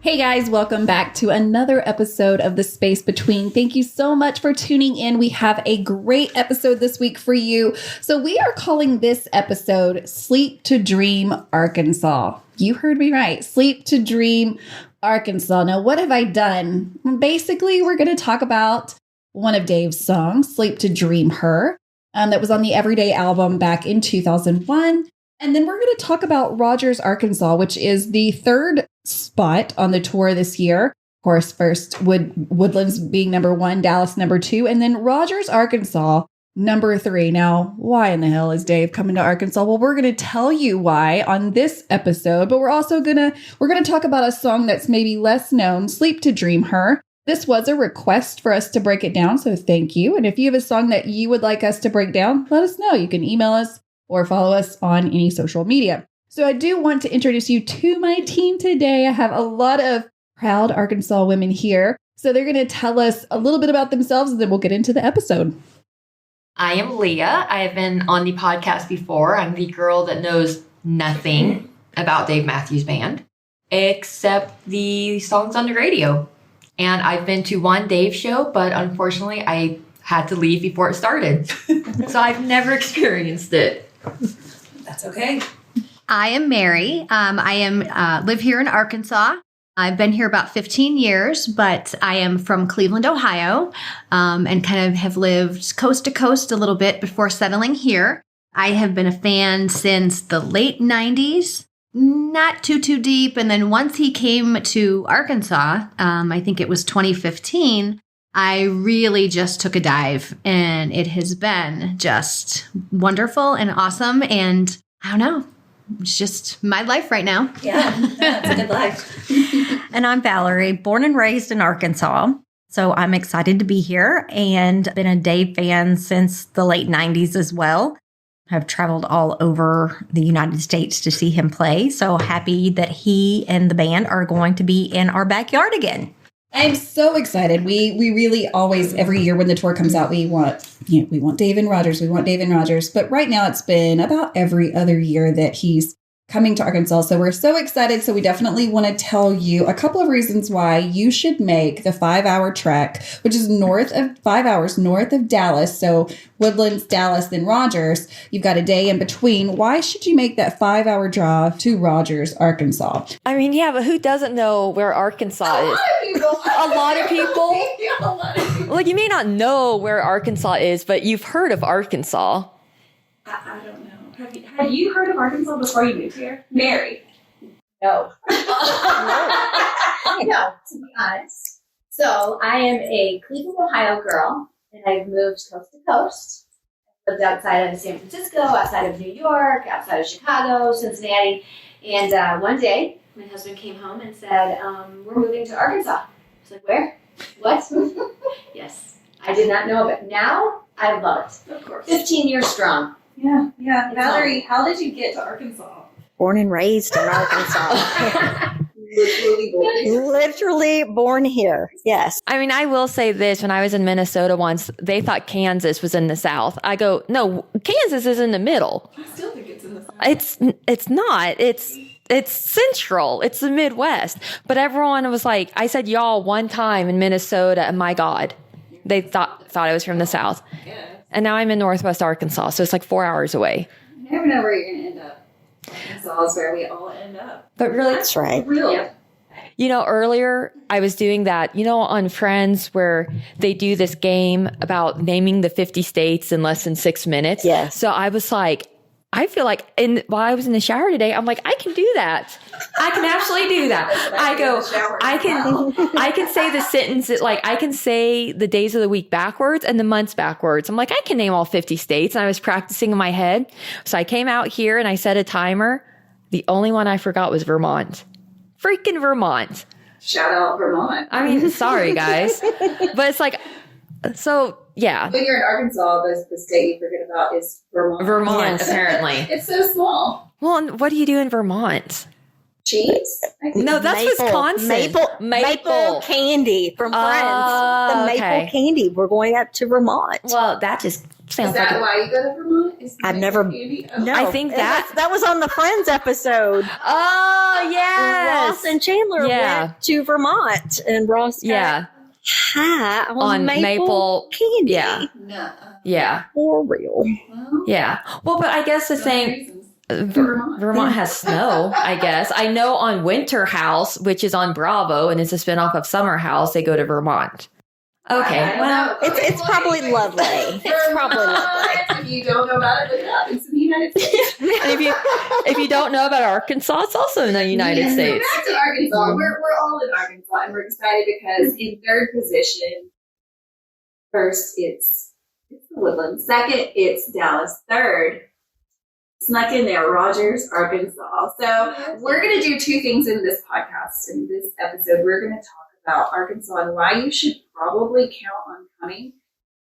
Hey guys, welcome back to another episode of The Space Between. Thank you so much for tuning in. We have a great episode this week for you. So we are calling this episode Sleep to Dream Arkansas. You heard me right. Sleep to Dream Arkansas. Now, what have I done? Basically, we're going to talk about one of Dave's songs, Sleep to Dream Her, that was on the Everyday album back in 2001. And then we're going to talk about Rogers, Arkansas, which is the third spot on the tour this year. Of course, first Woodlands being number 1, Dallas number 2, and then Rogers, Arkansas, number 3. Now, why in the hell is Dave coming to Arkansas? Well, we're going to tell you why on this episode, but we're also going to talk about a song that's maybe less known, Sleep to Dream Her. This was a request for us to break it down, so thank you. And if you have a song that you would like us to break down, let us know. You can email us or follow us on any social media. So I do want to introduce you to my team today. I have a lot of proud Arkansas women here. So they're going to tell us a little bit about themselves, and then we'll get into the episode. I am Leah. I have been on the podcast before. I'm the girl that knows nothing about Dave Matthews Band, except the songs on the radio. And I've been to one Dave show, but unfortunately I had to leave before it started. So I've never experienced it. That's okay. I am Mary. Live here in Arkansas. I've been here about 15 years, but I am from Cleveland, Ohio, and kind of have lived coast to coast a little bit before settling here. I have been a fan since the late 90s, not too deep. And then once he came to Arkansas, I think it was 2015, I really just took a dive, and it has been just wonderful and awesome. And I don't know, it's just my life right now. Yeah, it's a good life. And I'm Valerie, born and raised in Arkansas. So I'm excited to be here and been a Dave fan since the late 90s as well. I've traveled all over the United States to see him play. So happy that he and the band are going to be in our backyard again. I'm so excited. We really always, every year when the tour comes out, we want Dave and Rogers. We want Dave and Rogers. But right now it's been about every other year that he's coming to Arkansas. So we're so excited. So we definitely want to tell you a couple of reasons why you should make the 5-hour trek, which is 5 hours north of Dallas. So Woodlands, Dallas, then Rogers. You've got a day in between. Why should you make that 5-hour drive to Rogers, Arkansas? I mean, yeah, but who doesn't know where Arkansas is? A lot of people. Like, you may not know where Arkansas is, but you've heard of Arkansas. I don't know. Have you heard of Arkansas before you moved here? Mary? No. No, to be honest. So I am a Cleveland, Ohio girl, and I've moved coast to coast. I lived outside of San Francisco, outside of New York, outside of Chicago, Cincinnati. And one day, my husband came home and said, we're moving to Arkansas. I was like, where? What? Yes. I did not know of it. Now, I love it. Of course. 15 years strong. Yeah. Valerie, how did you get to Arkansas? Born and raised in Arkansas. Literally born here. Yes. I mean, I will say this. When I was in Minnesota once, they thought Kansas was in the South. I go, no, Kansas is in the middle. I still think it's in the South. It's not. It's central. It's the Midwest. But everyone was like, I said y'all one time in Minnesota, and my God, they thought I was from the South. Yeah. And now I'm in Northwest Arkansas, so it's like 4 hours away. You never know where you're going to end up. Arkansas is where we all end up. But really, That's right. Really? Yeah. You know, earlier I was doing that, on Friends where they do this game about naming the 50 states in less than 6 minutes. Yeah. So I was like, I feel like, while I was in the shower today, I'm like, I can do that. I can absolutely do that. I can say the sentence that, like, I can say the days of the week backwards and the months backwards. I'm like, I can name all 50 states. And I was practicing in my head. So I came out here and I set a timer. The only one I forgot was Vermont. Freaking Vermont. Shout out Vermont. I mean, sorry guys, but it's like, so yeah. When you're in Arkansas, the state you forget about is Vermont. Vermont, Yes. apparently. It's so small. Well, and what do you do in Vermont? Cheese? No, that's Wisconsin. Maple candy from Friends. The maple okay. candy. We're going up to Vermont. Well, that just Sounds Is that like why you go to Vermont? I've never. No, I think that was on the Friends episode. Oh, yes. Ross and Chandler went to Vermont, and Ross got high on maple candy. Yeah. No. Yeah. For real. Well, Yeah. Well, but I guess the thing, Vermont has snow, I guess. I know on Winter House, which is on Bravo and it's a spinoff of Summer House, they go to Vermont. Okay. Well, It's probably lovely. It's probably lovely. If you don't know about it, look it up. It's in the United States. and if you don't know about Arkansas, it's also in the United States. Back to Arkansas. We're all in Arkansas, and we're excited because in third position, first it's the Woodlands. Second, it's Dallas. Third, snuck in there, Rogers, Arkansas. So we're going to do two things in this podcast. In this episode, we're going to talk about Arkansas and why you should probably count on coming.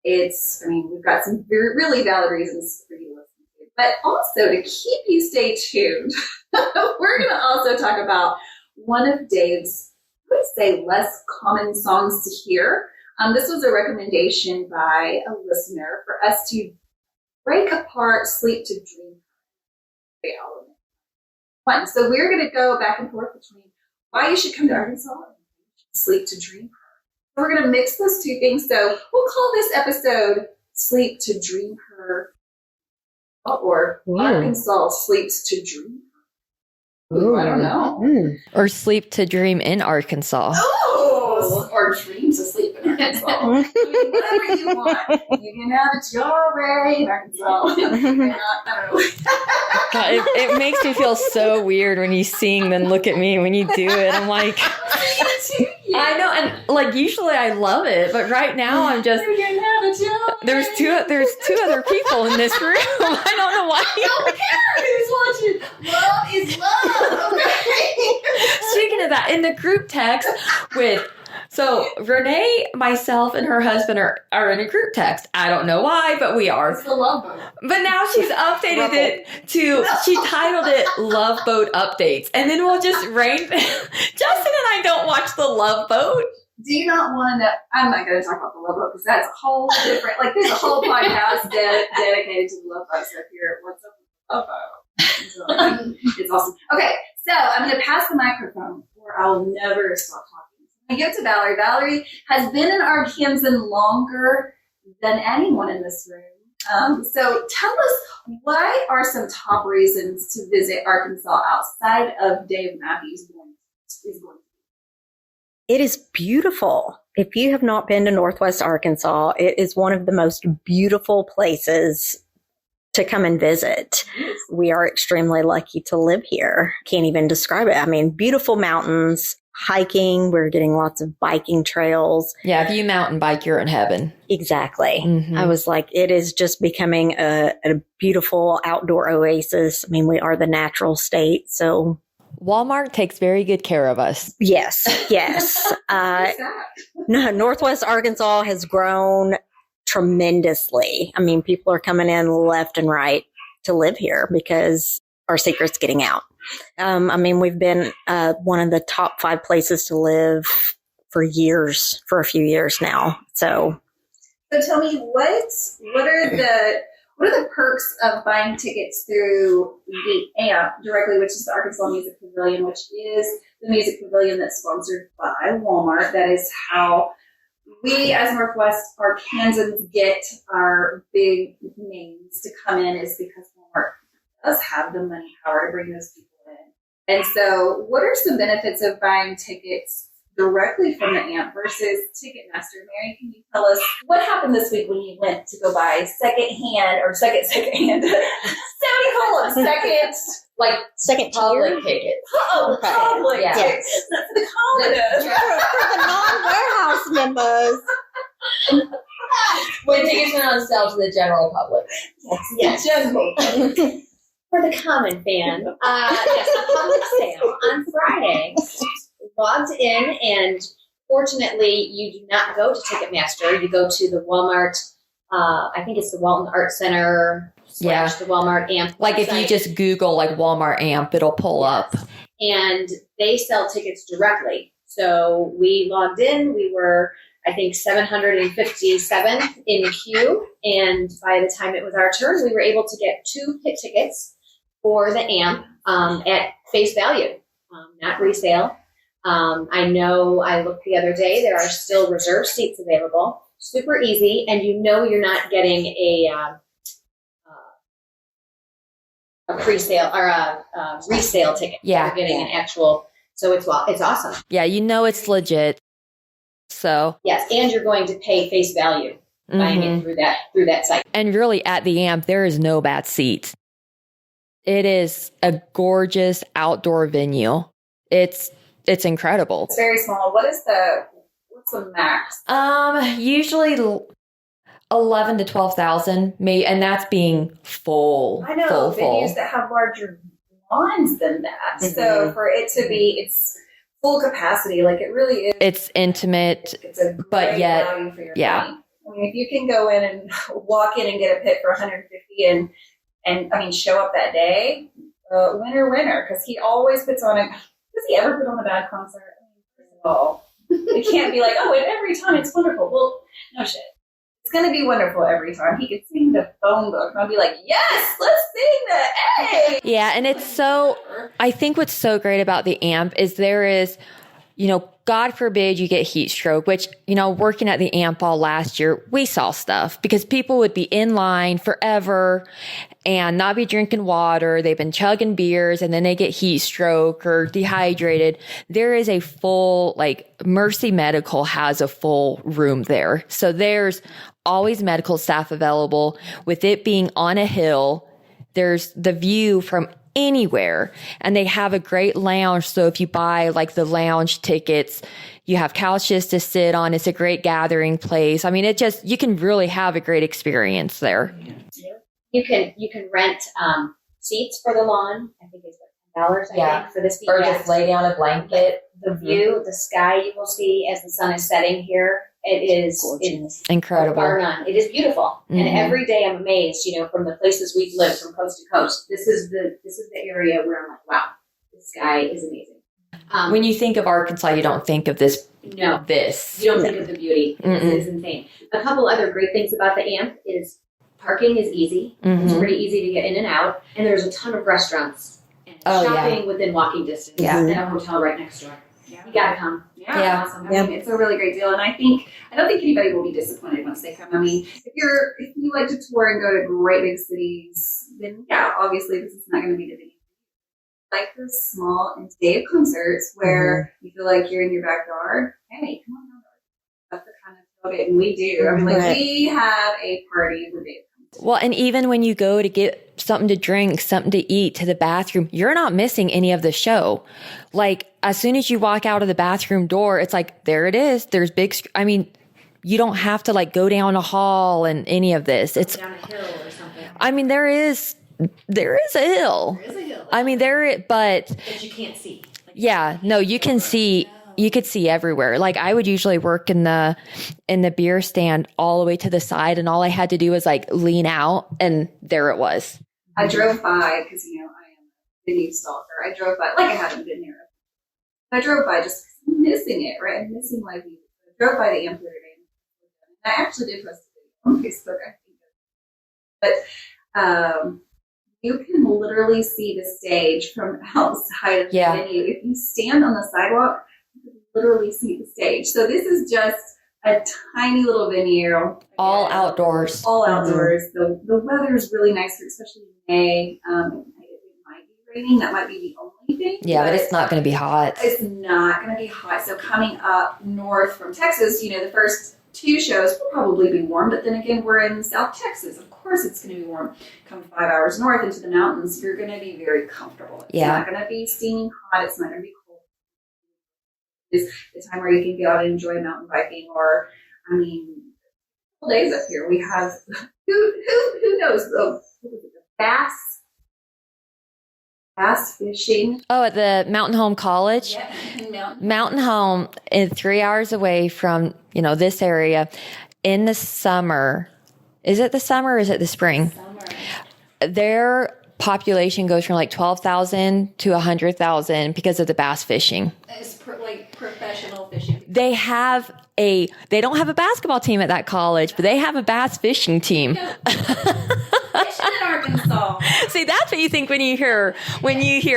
We've got some really valid reasons for you to listen to. But also to keep you stay tuned, we're going to also talk about one of Dave's, I would say, less common songs to hear. This was a recommendation by a listener for us to break apart Sleep to Dream element. One. So we're going to go back and forth between why you should come to Arkansas and Sleep to Dream Her. We're going to mix those two things. So we'll call this episode Sleep to Dream Her, or Arkansas Sleeps to Dream Her. Ooh, I don't know. Or Sleep to Dream in Arkansas. Oh, or Dream to Sleep in Arkansas. Whatever you want. You can have it your way in Arkansas. I don't know. God, it makes me feel so weird when you sing, then look at me when you do it. I'm like, I know, and like usually I love it, but right now I'm just there's two other people in this room. I don't know why. I don't care who's watching. Love is love. Okay. Speaking of that, in the group text so Renae, myself, and her husband are in a group text. I don't know why, but we are. It's the Love Boat. But now she's updated it she titled it Love Boat Updates. And then we'll just Justin and I don't watch the Love Boat. Do you not want to know? I'm not going to talk about the Love Boat because that's a whole different, there's a whole podcast dedicated to the Love Boat. So if you're, what's up with the Love Boat? It's awesome. Okay, so I'm going to pass the microphone or I'll never stop talking. I give it to Valerie. Valerie has been in Arkansas longer than anyone in this room. So tell us, what are some top reasons to visit Arkansas outside of Dave Matthews going? It is beautiful. If you have not been to Northwest Arkansas, it is one of the most beautiful places to come and visit. We are extremely lucky to live here. Can't even describe it. I mean, beautiful mountains, hiking. We're getting lots of biking trails. Yeah, if you mountain bike, you're in heaven. Exactly. Mm-hmm. I was like, it is just becoming a beautiful outdoor oasis. I mean, we are the natural state, so Walmart takes very good care of us. yes. No, Northwest Arkansas has grown tremendously. I mean, people are coming in left and right to live here because our secret's getting out. I mean, we've been one of the top 5 places to live for a few years now. So tell me, what are the perks of buying tickets through the AMP directly, which is the Arkansas Music Pavilion, which is the music pavilion that's sponsored by Walmart. That is how we as Northwest Arkansans get our big names to come in, is because Walmart does have the money power to bring those people in. And so what are some benefits of buying tickets directly from the AMP versus Ticketmaster? Mary, can you tell us what happened this week when you went to go buy second-hand second public tier tickets? public Tickets. That's the common. for the non-warehouse members. When tickets went on sale to the general public. Yes. General. For the common fan, yes, a public sale on Friday. Logged in, and fortunately, you do not go to Ticketmaster. You go to the Walmart. I think it's the Walton Art Center / the Walmart AMP. Like website. if you just Google like Walmart AMP, it'll pull up. And they sell tickets directly. So we logged in. We were I think, 757 in queue. And by the time it was our turn, we were able to get 2 pit tickets for the AMP at face value, not resale. I know I looked the other day, there are still reserved seats available. Super easy, and you're not getting a pre-sale or a resale ticket. Yeah. You're getting an actual, so it's awesome. Yeah, it's legit. So Yes, and you're going to pay face value buying it through that site. And really at the AMP, there is no bad seats. It is a gorgeous outdoor venue. It's incredible. It's very small. What's the max? Usually 11 to 12,000, and that's being full. I know full. venues that have larger lawns than that. So for it to be, it's full capacity, like it really is. It's intimate, It's a great but yet, value for your yeah. money. I mean, if you can go in and walk in and get a pit for 150 and I mean, show up that day, winner, because he always puts on does he ever put on a bad concert? I mean, first of all, it can't be like, oh, and every time it's wonderful. Well, no shit. It's going to be wonderful every time. He could sing the phone book, and I'll be like, yes, let's sing that. Hey! Yeah, and I think what's so great about the AMP is there is, God forbid you get heat stroke, which, working at the AMP all last year, we saw stuff because people would be in line forever and not be drinking water. They've been chugging beers and then they get heat stroke or dehydrated. There is a full, Mercy Medical has a full room there. So there's always medical staff available. With it being on a hill, there's the view from anywhere, and they have a great lounge. So if you buy the lounge tickets, you have couches to sit on. It's a great gathering place. I mean, you can really have a great experience there. You can rent seats for the lawn. I think it's $10. I think for this. Or just lay down a blanket. The view, the sky you will see as the sun is setting here. It is It's incredible. Bar none. It is beautiful, and every day I'm amazed. From the places we've lived from coast to coast, this is the area where I'm like, wow, the sky is amazing. When you think of Arkansas, you don't think of this. No, this. You don't think of the beauty. It's insane. A couple other great things about the AMP is parking is easy. It's pretty easy to get in and out, and there's a ton of restaurants and shopping within walking distance, and a hotel right next door. Yeah. You gotta come. Yeah, awesome. I mean, it's a really great deal, and I don't think anybody will be disappointed once they come. I mean, if you like to tour and go to great big cities, then obviously this is not going to be the venue. Like the small and day concerts where you feel like you're in your backyard. Hey, come on down. That's the kind of tailgate, and we do. I mean, we have a party every day. Well, and even when you go to get something to drink, something to eat, to the bathroom, you're not missing any of the show. As soon as you walk out of the bathroom door, it's there it is. There's you don't have to go down a hall and any of this. It's Down a hill or something. I mean, there is a hill. There is a hill. I mean, but But you can't see. you can see. You could see everywhere. I would usually work in the beer stand all the way to the side, and all I had to do was lean out, and there it was. I drove by because I am a venue stalker. I drove by I haven't been there. I drove by just missing it, right? I'm missing my view. I drove by the amphitheater, and I actually did post a video on Facebook, I think. But you can literally see the stage from outside of the venue. If you stand on the sidewalk, literally see the stage. So this is just a tiny little venue. All outdoors. All outdoors. The weather is really nice, especially in May. It might be raining. That might be the only thing. Yeah, but it's not going to be hot. It's not going to be hot. So coming up north from Texas, the first 2 shows will probably be warm. But then again, we're in South Texas. Of course it's going to be warm. Come 5 hours north into the mountains, you're going to be very comfortable. It's not going to be steaming hot. It's not going to be is the time where you can go out and enjoy mountain biking, or full days up here. We have who knows the bass fishing. Oh, at the Mountain Home College. Yeah, Mountain Home is 3 hours away from this area. In the summer, is it the summer or is it the spring? Summer. Their population goes from 12,000 to 100,000 because of the bass fishing. It's Professional fishing. They don't have a basketball team at that college, but they have a bass fishing team. Fishing in Arkansas. See, that's what you think when you hear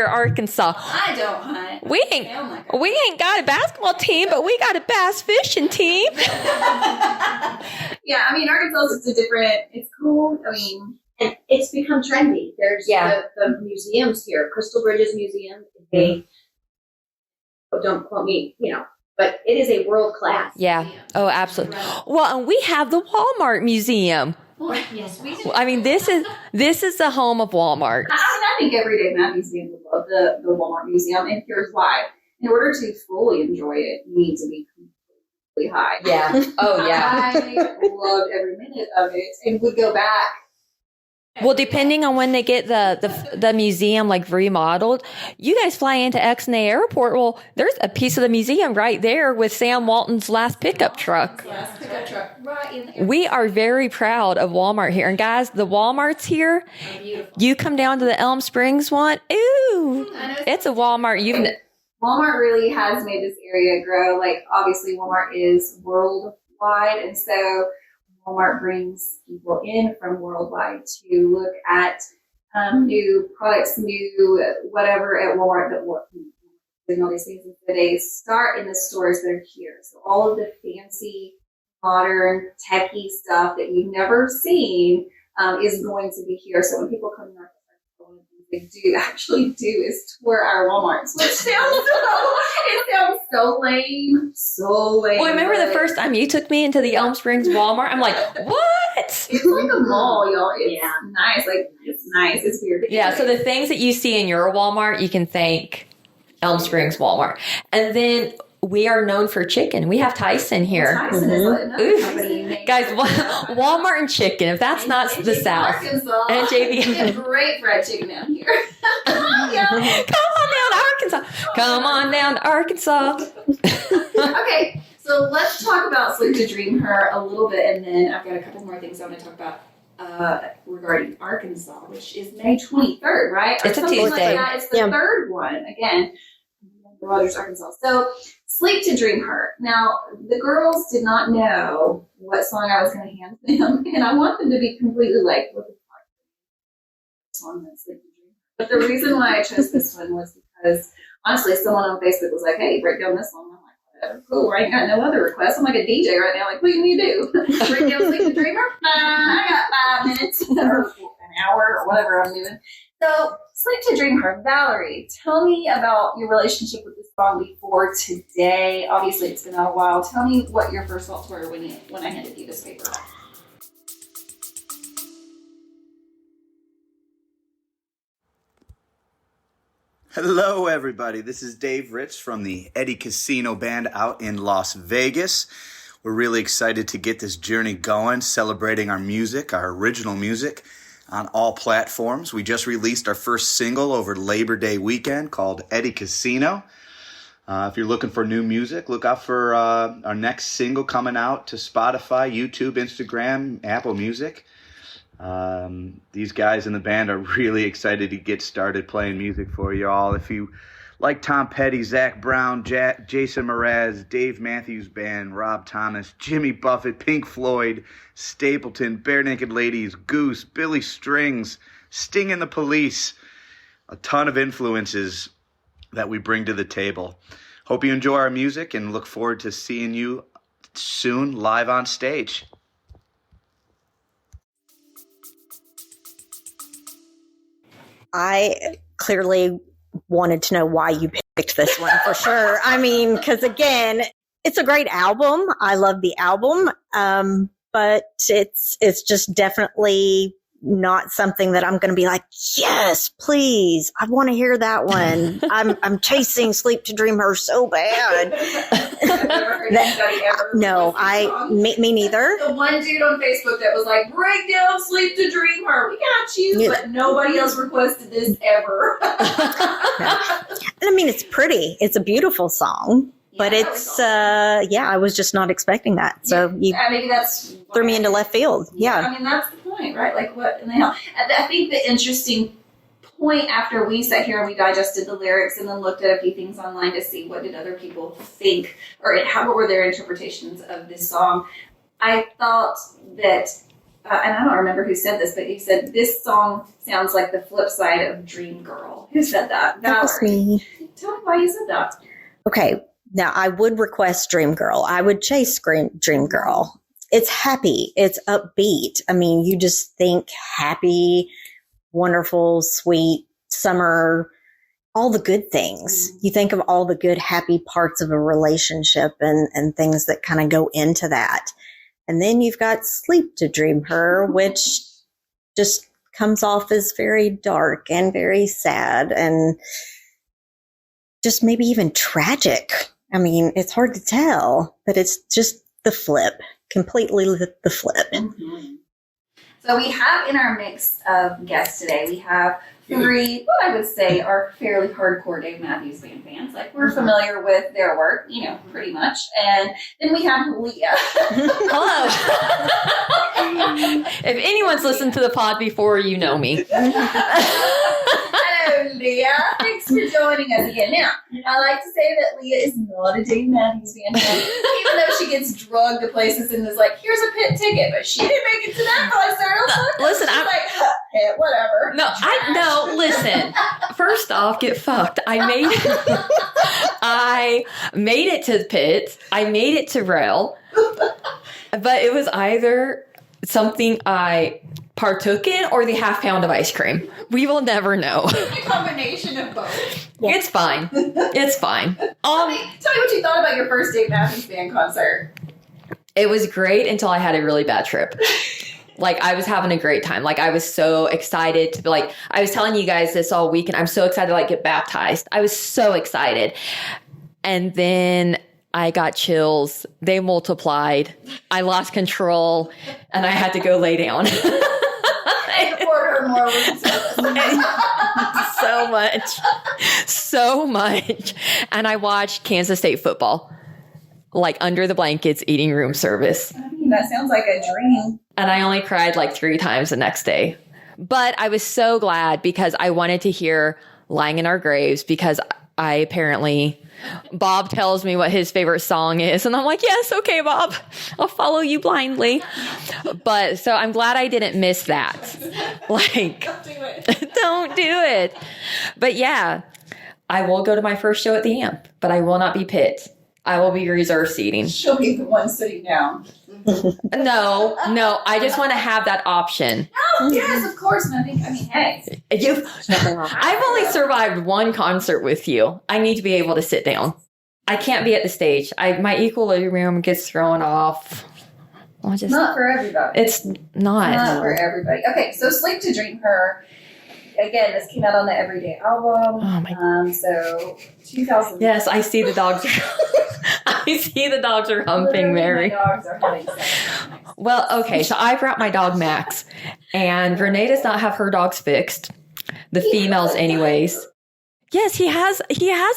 Arkansas. I don't hunt. We ain't got a basketball team, but we got a bass fishing team. Yeah, I mean, Arkansas is just a different. It's cool. I mean, And it's become trendy. There's the museums here. Crystal Bridges Museum. They don't quote me, but it is a world class. Yeah. Oh, absolutely. Well, and we have the Walmart Museum. Yes, we do. I mean, this is the home of Walmart. I think every Dave Matthews fan would love the Walmart Museum, and here's why. In order to fully enjoy it, you need to be completely high. Yeah. Oh, yeah. I loved every minute of it and would go back. Well, depending on when they get the museum like remodeled, you guys fly into Exnay Airport. Well, there's a piece of the museum right there with Sam Walton's last pickup truck. Last pickup truck right in the We are very proud of Walmart here. And guys, the Walmarts here, you come down to the Elm Springs one. Ooh, it's a Walmart. Walmart really has made this area grow. Like, obviously, Walmart is worldwide, and so Walmart brings people in from worldwide to look at new products, new whatever at Walmart that doing all these things. And so they start in the stores that are here. So all of the fancy, modern, techie stuff that you've never seen is going to be here. So when people come to our they actually do is tour our Walmarts, which sounds so lame. So lame. Well, remember the first time you took me into the Elm Springs Walmart? I'm like, what? It's like a mall, y'all. It's nice. Like, it's nice. It's weird. Yeah, so the things that you see in your Walmart, you can thank Elm Springs Walmart. And then we are known for chicken. We have Tyson here. Tyson is another company. Guys, Walmart and chicken, if that's not the South. Arkansas. And JV. We have great fried chicken down here. Come on down to Arkansas. Come on down to Arkansas. Okay, so let's talk about Sleep to Dream Her a little bit, and then I've got a couple more things I want to talk about regarding Arkansas, which is May 23rd, right? It's a Tuesday. Like that. It's the third one, again, Rogers, Arkansas. So, Sleep to Dream Her. Now, the girls did not know what song I was going to hand them, and I want them to be completely like, what the fuck? Song that's Sleep to Dream Her. But the reason why I chose this one was because, honestly, someone on Facebook was like, hey, break down this song. I'm like, whatever, cool, I ain't got no other requests. I'm like a DJ right now, like, what do you need to do? Break down Sleep to Dream Her? I got 5 minutes, or an hour, or whatever I'm doing. So, Sleep to Dream Her. Valerie, tell me about your relationship with this song before today. Obviously, it's been a while. Tell me what your first thoughts were when I handed you this paper. Hello, everybody. This is Dave Rich from the Eddie Casino Band out in Las Vegas. We're really excited to get this journey going, celebrating our music, our original music, on all platforms. We just released our first single over Labor Day weekend called Eddie Casino. If you're looking for new music, look out for our next single coming out to Spotify, YouTube, Instagram, Apple Music. These guys in the band are really excited to get started playing music for you all. If you like Tom Petty, Zach Brown, Jason Mraz, Dave Matthews Band, Rob Thomas, Jimmy Buffett, Pink Floyd, Stapleton, Bare Naked Ladies, Goose, Billy Strings, Sting and the Police, a ton of influences that we bring to the table. Hope you enjoy our music and look forward to seeing you soon live on stage. I clearly wanted to know why you picked this one for sure. I mean, because again, it's a great album. I love the album, but it's just definitely not something that I'm going to be like, yes, please, I want to hear that one. I'm chasing Sleep to Dream Her so bad. Me neither. The one dude on Facebook that was like, break down Sleep to Dream Her. We got you, but nobody else requested this ever. And I mean, it's pretty. It's a beautiful song. But it's, I was just not expecting that. So maybe that's threw me into left field. Yeah. I mean, that's the point, right? Like, what in the hell? I think the interesting point after we sat here and we digested the lyrics and then looked at a few things online to see what did other people think or what were their interpretations of this song, I thought that, and I don't remember who said this, but he said this song sounds like the flip side of Dream Girl. Who said that? That was Valerie. me. Tell me why you said that. Okay, now I would request Dream Girl. I would chase Dream Girl. It's happy. It's upbeat. I mean, you just think happy, wonderful, sweet, summer, all the good things. You think of all the good, happy parts of a relationship and things that kind of go into that. And then you've got Sleep to Dream Her, which just comes off as very dark and very sad and just maybe even tragic. I mean, it's hard to tell, but it's just the flip, completely the flip. Mm-hmm. So we have in our mix of guests today, we have three, what I would say are fairly hardcore Dave Matthews Band fans. Like, we're familiar with their work, pretty much. And then we have Leah. Hello. If anyone's listened to the pod before, you know me. Hello, Leah. Thanks for joining us again. Now, I like to say that Leah is not a Dave Matthews Band fan, even though she gets drugged to places and is like, here's a pit ticket, but she didn't make it to that concert. Listen, I'm like, pit, whatever. No, listen. First off, get fucked. I made it to the pit. I made it to rail. But it was either something I partook in or the half pound of ice cream. We will never know. A combination of both. Yeah. It's fine. It's fine. Tell me what you thought about your first Dave Matthews Band concert. It was great until I had a really bad trip. Like, I was having a great time. Like, I was so excited to be like, I was telling you guys this all week, and I'm so excited to get baptized. I was so excited. And then I got chills. They multiplied. I lost control, and I had to go lay down. Order more room service. So much. And I watched Kansas State football, under the blankets, eating room service. I mean, that sounds like a dream. And I only cried 3 times the next day. But I was so glad because I wanted to hear Lying in Our Graves because Bob tells me what his favorite song is. And I'm like, yes, okay, Bob, I'll follow you blindly. But so I'm glad I didn't miss that. Don't do it. Don't do it. But yeah, I will go to my first show at the Amp, but I will not be pit. I will be reserve seating. She'll be the one sitting down. No, I just want to have that option. Oh, yes, of course. And I mean, hey. I've only survived one concert with you. I need to be able to sit down. I can't be at the stage. My equilibrium gets thrown off. Not for everybody. It's not for everybody. Okay, so Sleep to Dream Her. Again, this came out on the Everyday album. Oh my God. So 2000. Yes, I see the dogs. I see the dogs are humping, Mary. My dogs are having sex. Well, okay, so I brought my dog Max, and Renae does not have her dogs fixed. The females, anyways. Yes, he has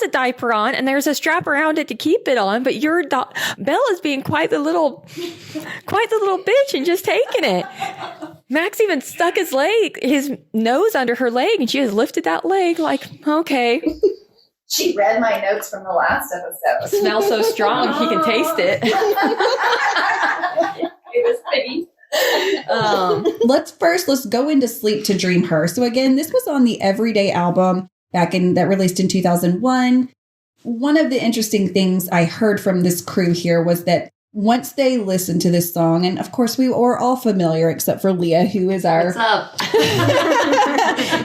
a diaper on, and there's a strap around it to keep it on. But your dog Bella's being quite the little bitch and just taking it. Max even stuck his nose under her leg, and she has lifted that leg okay. She read my notes from the last episode. It smells so strong, he can taste it. It was pretty. Let's go into Sleep to Dream Her. So again, this was on the Everyday album that released in 2001. One of the interesting things I heard from this crew here was that once they listened to this song, and of course we were all familiar except for Leah, who is our... What's up?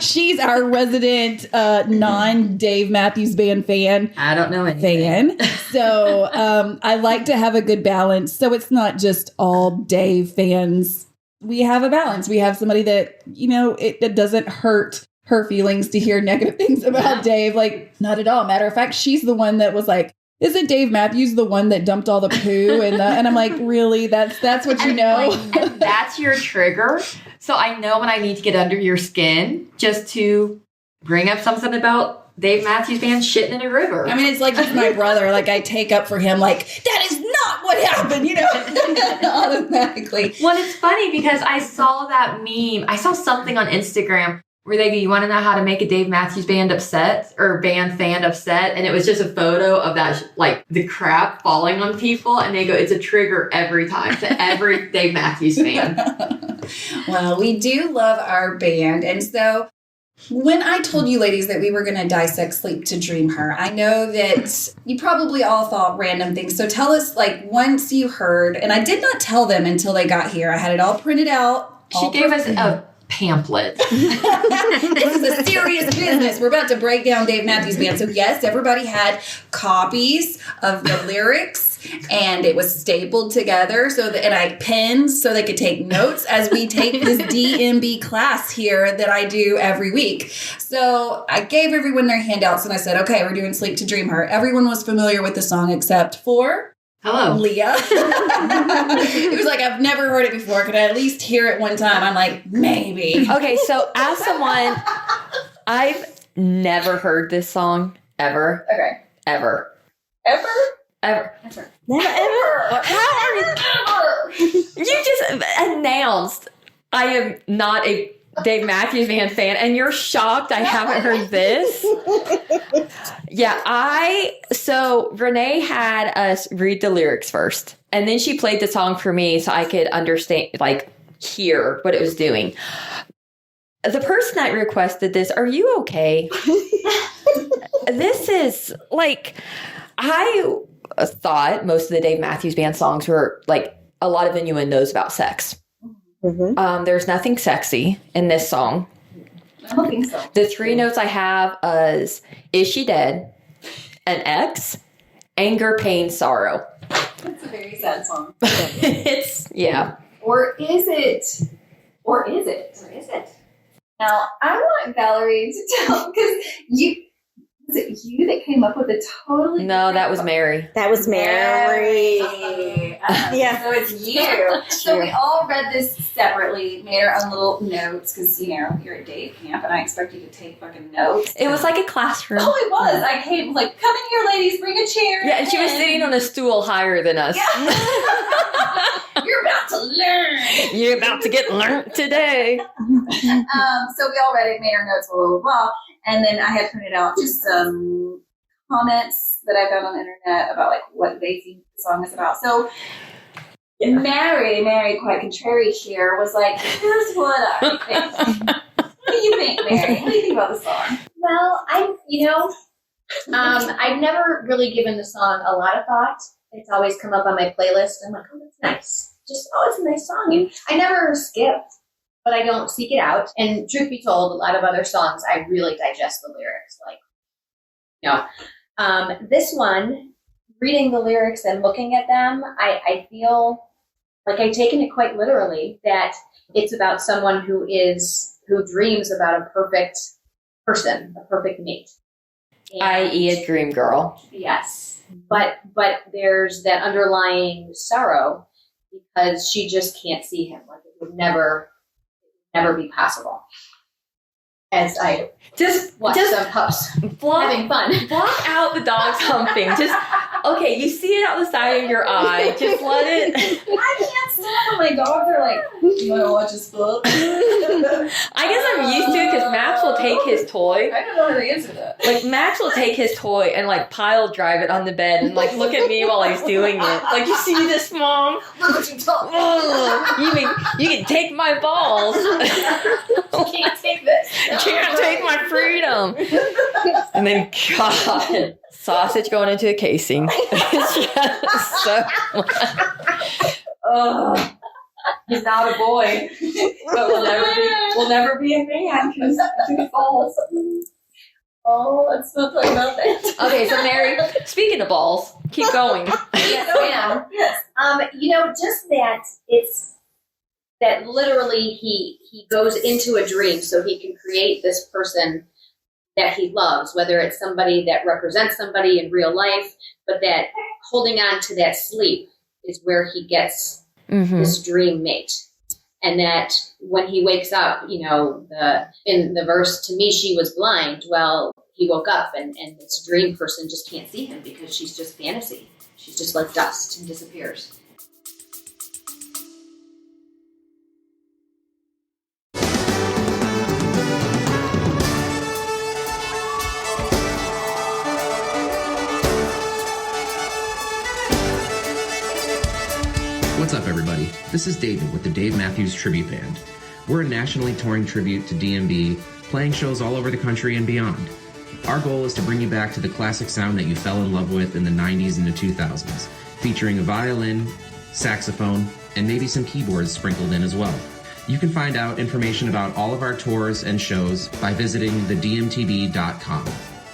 She's our resident non-Dave Matthews Band fan. I don't know anything. So I like to have a good balance. So it's not just all Dave fans. We have a balance. We have somebody that, it doesn't hurt her feelings to hear negative things about Dave. Not at all. Matter of fact, she's the one that was like, isn't Dave Matthews the one that dumped all the poo? And I'm like, really? That's what you know? And that's your trigger. So I know when I need to get under your skin just to bring up something about Dave Matthews Band shitting in a river. I mean, it's like just my brother. I take up for him. That is not what happened, automatically. Well, it's funny because I saw that meme. I saw something on Instagram where they go, you want to know how to make a Dave Matthews Band upset or band fan upset? And it was just a photo of that, like the crap falling on people. And they go, it's a trigger every time to every Dave Matthews fan. Well, we do love our band. And so when I told you ladies that we were going to dissect Sleep to Dream Her, I know that you probably all thought random things. So tell us, like, once you heard, and I did not tell them until they got here. I had it all printed out. She gave us a pamphlet. This is a serious business. We're about to break down Dave Matthews Band. So yes, everybody had copies of the lyrics, and it was stapled together and I pens so they could take notes as we take this DMB class here that I do every week. So I gave everyone their handouts and I said, okay, we're doing Sleep to Dream Her. Everyone was familiar with the song except for Leah. It was like, I've never heard it before. Could I at least hear it one time? I'm like, maybe. Okay, so as someone, I've never heard this song ever. Okay. Ever. Ever? Ever. Never. Never ever. How are you? You just announced I am not a Dave Matthews Band fan, and you're shocked I haven't heard this. Yeah, so Renae had us read the lyrics first, and then she played the song for me so I could understand, like, hear what it was doing. The person that requested this, are you okay? This is, like, I thought most of the Dave Matthews Band songs were, like, a lot of innuendos about sex. Mm-hmm. There's nothing sexy in this song. I don't think so. The three notes I have is she dead? An ex? Anger, pain, sorrow. That's a very sad song. Yeah. Or is it? Or is it? Or is it? Now, I want Valerie to tell, because was it you that came up with a totally... No, that was Mary. That was Mary. Yeah. So it's you. So we all read this separately, made our own little notes, because, you're at Dave camp, and I expect you to take fucking notes. It was like a classroom. Oh, it was. I came, like, come in here, ladies, bring a chair. Yeah, and she was sitting on a stool higher than us. Yeah. You're about to learn. You're about to get learnt today. So we all read it, made our notes, blah, blah, blah. And then I had printed out just some comments that I found on the internet about, like, what they think the song is about. So Mary, quite contrary here, was like, here's what I think. What do you think, Mary? What do you think about the song? Well, I've never really given the song a lot of thought. It's always come up on my playlist. I'm like, oh, that's nice. It's a nice song. And I never skip, but I don't seek it out. And truth be told, a lot of other songs, I really digest the lyrics. This one, reading the lyrics and looking at them, I feel like I've taken it quite literally, that it's about someone who dreams about a perfect person, a perfect mate. I.e. a dream girl. Yes. But there's that underlying sorrow because she just can't see him. Like, it would never be possible. As I just watch some pups having fun. Block out the dogs humping. Okay, you see it out the side of your eye. Just let it. I can't stand when my dogs are like, you want to watch this book? I guess I'm used to it because Max will take his toy. I don't know how to answer that. Like, Max will take his toy and, like, pile drive it on the bed and, like, look at me while he's doing it. Like, you see this, Mom? Look what you told me. You can take my balls. You can't take this. Can't take my freedom. And then, God, sausage going into a casing. It's just so much. Oh, he's not a boy, but we'll never be a man because he falls. Oh, let's not talk about that. Okay, so Mary, speaking of balls, keep going. Yes, ma'am. Yes. Just that it's that literally he goes into a dream so he can create this person that he loves, whether it's somebody that represents somebody in real life, but that holding on to that sleep is where he gets this dream mate. And that when he wakes up, in the verse, to me, she was blind. Well, he woke up and this dream person just can't see him because she's just fantasy. She's just like dust and disappears. What's up, everybody? This is David with the Dave Matthews Tribute Band. We're a nationally touring tribute to DMB, playing shows all over the country and beyond. Our goal is to bring you back to the classic sound that you fell in love with in the 90s and the 2000s, featuring a violin, saxophone, and maybe some keyboards sprinkled in as well. You can find out information about all of our tours and shows by visiting thedmtb.com.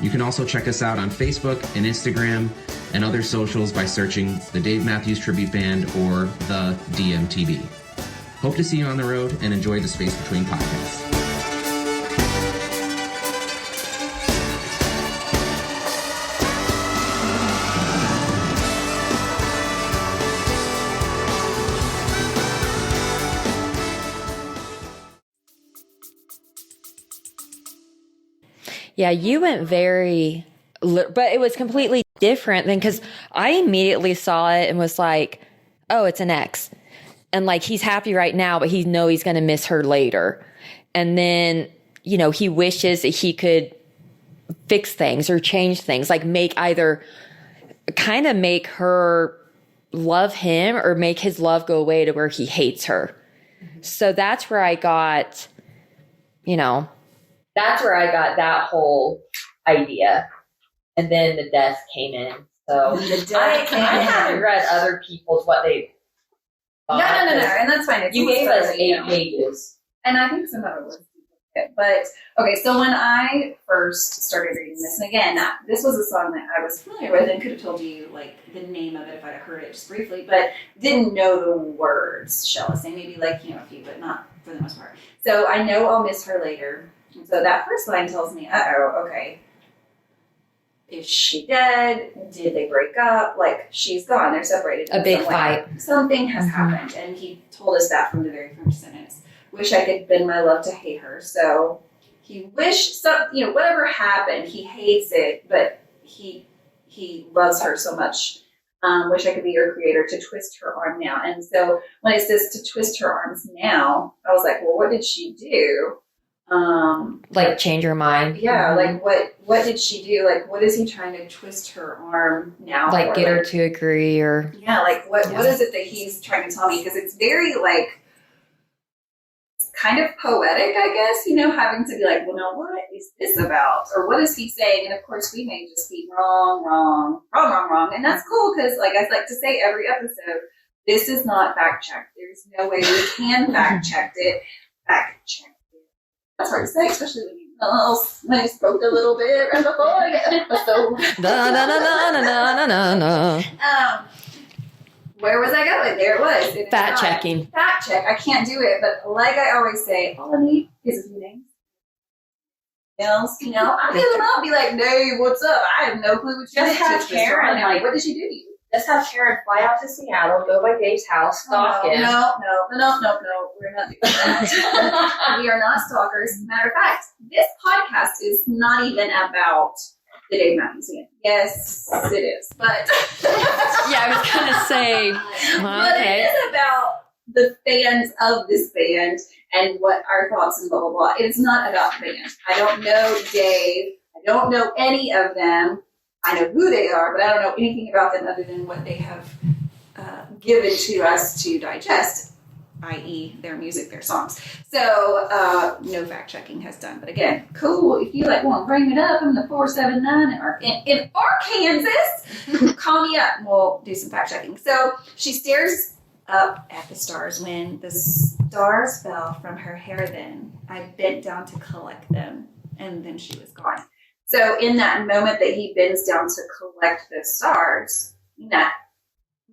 You can also check us out on Facebook and Instagram and other socials by searching the Dave Matthews Tribute Band or the DMTB. Hope to see you on the road and enjoy the Space Between podcast. Yeah, you went very, but it was completely different than, because I immediately saw it and was like, oh, it's an ex. And like, he's happy right now, but he's going to miss her later. And then, you know, he wishes that he could fix things or change things, like make her love him or make his love go away to where he hates her. Mm-hmm. So that's where I got, that whole idea. And then the death came in. So I haven't read other people's what they thought. No. And that's fine. You gave us 8 pages. And I think some other ones. But, okay, so when I first started reading this, and again, this was a song that I was familiar with and could have told you, like, the name of it if I'd heard it just briefly, but didn't know the words, shall I say. Maybe, like, a few, but not for the most part. So I know I'll miss her later. And so that first line tells me, okay, is she dead? Did they break up? Like, she's gone. They're separated. A big fight. Something has happened. And he told us that from the very first sentence. Wish I could bend my love to hate her. So he wished, whatever happened, he hates it, but he loves her so much. Wish I could be your creator to twist her arm now. And so when it says to twist her arms now, I was like, well, what did she do? Like change her mind. Yeah, like what did she do? Like, what is he trying to twist her arm now? Like get her to agree or... Yeah, like what is it that he's trying to tell me? Because it's very like kind of poetic, I guess, having to be like, well, now what is this about? Or what is he saying? And of course we may just be wrong. And that's cool because like I like to say every episode, this is not fact checked. There's no way we can fact check it. That's hard to say, especially when you spoke a little bit right before I get an episode. Where was I going? There it was. Fact checking. Fact check. I can't do it, but like I always say, all I need is a few names. I'll hit them up, be like, "Hey, what's up? I have no clue what you did." Just have Karen, like, what did she do to you? Just have Karen fly out to Seattle, go by Dave's house, stalk him. No. We're not doing that. We are not stalkers. Matter of fact, this podcast is not even about the Dave Matthews Band. Yes, it is. But yeah, I was gonna say, but it is about the fans of this band and what our thoughts and blah blah blah. It's not about the band. I don't know Dave. I don't know any of them. I know who they are, but I don't know anything about them other than what they have given to us to digest, i.e. their music, their songs. So no fact checking has done. But again, cool. If you want to bring it up, I'm the 479 in Arkansas. Call me up and we'll do some fact checking. So she stares up at the stars. When the stars fell from her hair, then I bent down to collect them, and then she was gone. So in that moment that he bends down to collect the stars, in that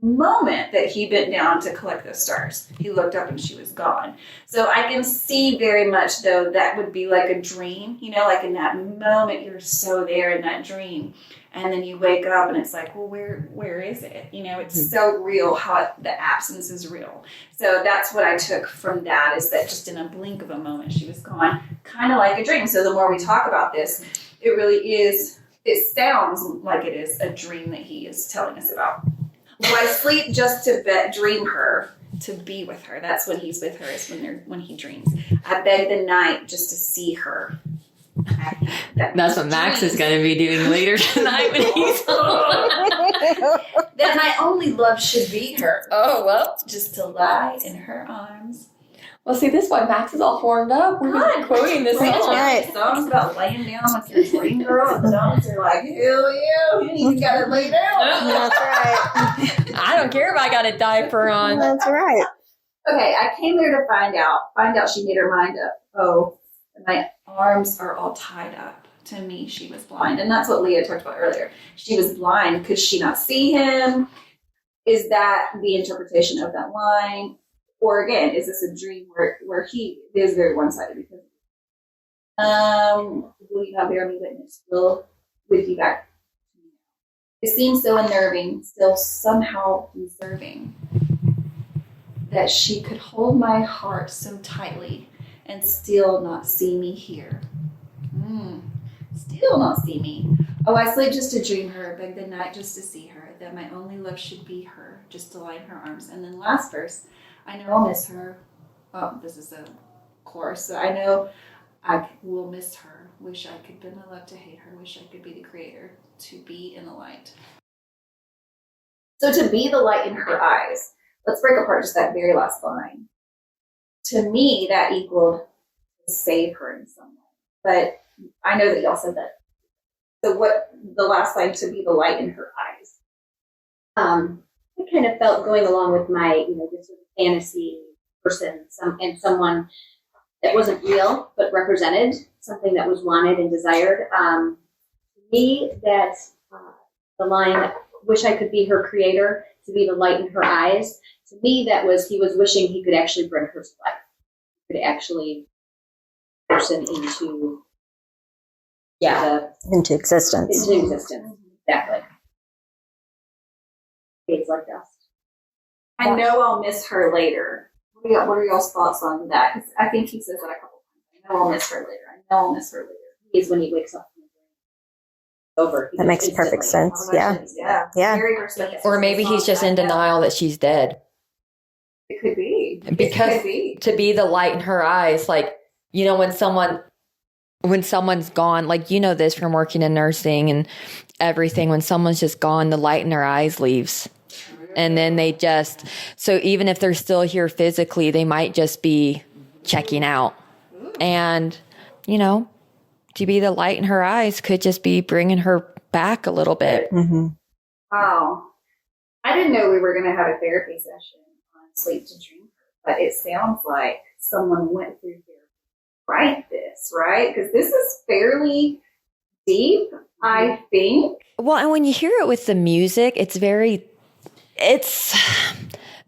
moment that he bent down to collect those stars, he looked up and she was gone. So I can see very much, though, that would be like a dream, like in that moment you're so there in that dream. And then you wake up and it's like, well, where is it? It's so real how the absence is real. So that's what I took from that, is that just in a blink of a moment she was gone, kind of like a dream. So the more we talk about this, it really is, it sounds like it is a dream that he is telling us about. Do I sleep just to dream her, to be with her? That's when he's with her, is when he dreams. I beg the night just to see her. That's what Max is going to be doing later tonight when he's home. that my only love should be her. Oh, well. Just to lie in her arms. Well, see, this one, Max is all horned up. We're quoting this song. right. Songs about laying down with your dream girl, and the dogs are like, hell yeah, you ain't even gotta lay down. That's right. I don't care if I got a diaper on. That's right. Okay, I came there to find out she made her mind up. Oh, my Arms are all tied up. To me, she was blind. And that's what Leah talked about earlier. She was blind. Could she not see him? is that the interpretation of that line? Or again, is this a dream where he is very one-sided? Because will you not bear me witness? Will with you back? It seems so unnerving, still somehow Observing that she could hold my heart so tightly and still not see me here. Still not see me. Oh, I sleep just to dream her, beg the night just to see her, that my only love should be her, just to lie in her arms. And then last verse, I know I'll miss her. Oh, this is a chorus. So I know I will miss her. Wish I could bend my love to hate her. Wish I could be the creator, to be in the light. So to be the light in her eyes. Let's break apart just that very last line. To me, that equaled save her in some way. But I know that y'all said that. So what the last line, to be the light in her eyes. I kind of felt going along with my, this was a fantasy person, someone that wasn't real, but represented something that was wanted and desired. To me, that the line, wish I could be her creator, to be the light in her eyes. To me, that was, he was wishing he could actually bring her to life. He could actually person into Into existence. Into existence. Exactly. Fades like dust. I know I'll miss her later. What are y'all's thoughts on that? Because I think he says that a couple times. I know I'll miss her later. I know I'll miss her later. Is when he wakes up from the dream. Over. That makes perfect sense. Yeah. Yeah. Very perspective. Or maybe he's just in denial that she's dead. It could be. Because It could be. to be the light in her eyes, like, when someone's gone, like, this from working in nursing and everything, when someone's just gone, the light in their eyes leaves. And then so even if they're still here physically, they might just be checking out. And, to be the light in her eyes could just be bringing her back a little bit. Mm-hmm. Wow. I didn't know we were going to have a therapy session on sleep to dream, but it sounds like someone went through therapy to write this, right? Because this is fairly deep, I think. Well, and when you hear it with the music, it's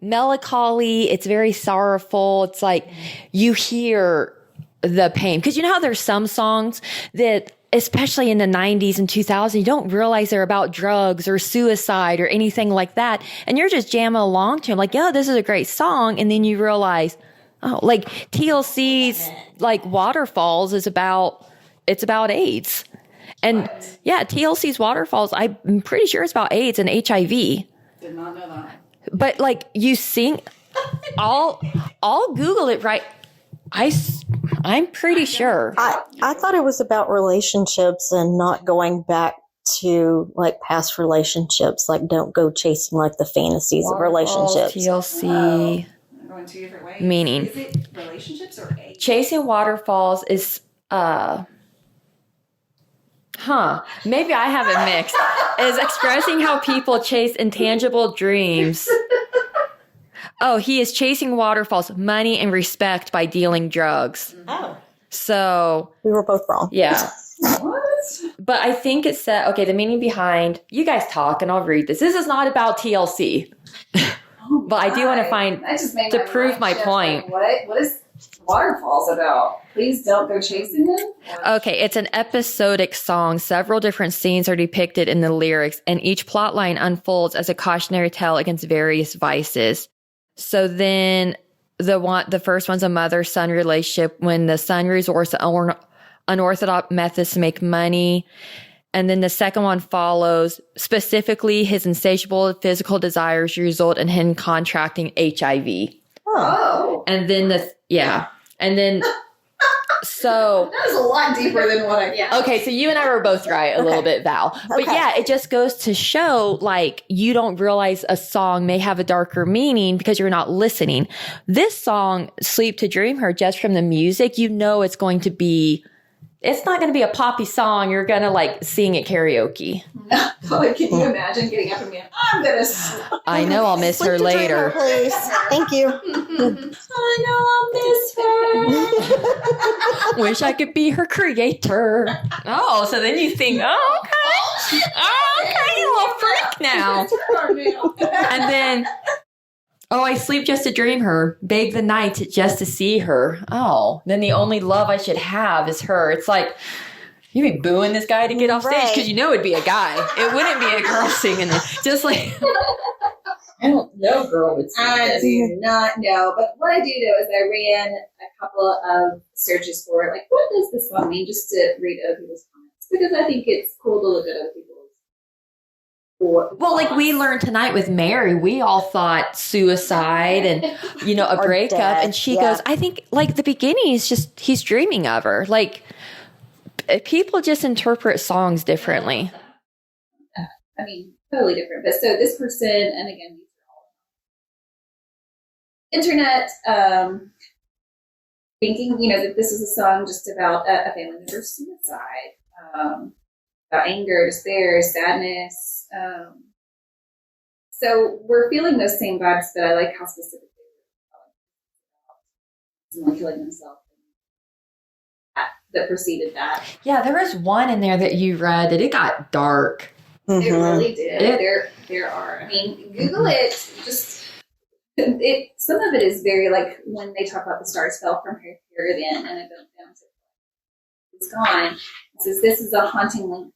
melancholy. It's very sorrowful. It's like you hear the pain. Because how there's some songs that, especially in the 90s and 2000s, you don't realize they're about drugs or suicide or anything like that. And you're just jamming along to them like, yeah, this is a great song. And then you realize, like TLC's like Waterfalls it's about AIDS. And yeah, TLC's Waterfalls, I'm pretty sure it's about AIDS and HIV. Did not know that. But like you sing, I'll Google it right. I'm pretty sure. I thought it was about relationships and not going back to like past relationships. Like don't go chasing like the fantasies of relationships. TLC. Going two different ways. Meaning. Is it relationships or age? Chasing Waterfalls is maybe I have it mixed. Is expressing how people chase intangible dreams. Oh, he is chasing waterfalls, money and respect by dealing drugs. Oh. So We were both wrong. yeah. What? But I think it said, okay, the meaning behind, you guys talk and I'll read this. This is not about TLC. But I do want to find, That just made to my prove mind my shift. point. Like, what is Waterfalls about? Please don't go chasing them. Okay, it's an episodic song. Several different scenes are depicted in the lyrics, and each plot line unfolds as a cautionary tale against various vices. So then the first one's a mother-son relationship when the son resorts to unorthodox methods to make money. And then the second one follows specifically his insatiable physical desires result in him contracting HIV. Oh. And then So That was a lot deeper than what I thought. okay, so you and I were both right a little bit, Val. But yeah, it just goes to show like you don't realize a song may have a darker meaning because you're not listening. This song, Sleep to Dream Her, just from the music, you know it's going to be, it's not going to be a poppy song. You're going to like sing it karaoke. Like, can you imagine getting up and being, I'm going to I know I'll miss her Sleep to dream later. her, please. Thank you. I know I'll miss her. Wish I could be her creator. Oh, so then you think, oh, okay. Oh, okay, you little freak now. And then, oh, I sleep just to dream her, beg the night just to see her. Oh, then the only love I should have is her. It's like, you'd be booing this guy to get off stage because you know it'd be a guy. It wouldn't be a girl singing it. Just like, I don't know, girl would sing I this. do not know, but what I do know is I ran a couple of searches for it. Like, what does this song mean? Just to read other people's comments, because I think it's cool to look at other people's. well, like we learned tonight with Mary, we all thought suicide and, you know, a Or breakup. death, And she yeah. goes, I think like the beginning is just, he's dreaming of her. Like people just interpret songs differently. I mean, totally different. But so this person, and again, these are all internet, thinking, you know, that this is a song just about a family member's suicide, about anger, despair, sadness. So we're feeling those same vibes, but I like how specific they were. Someone killing themselves. That preceded that. Yeah, there was one in there that you read that it got dark. It Mhm. really did. There are. I mean, Google it. Just it. Some of it is very like when they talk about the stars fell from her hair then, and it went down to it's gone. It says this is a haunting line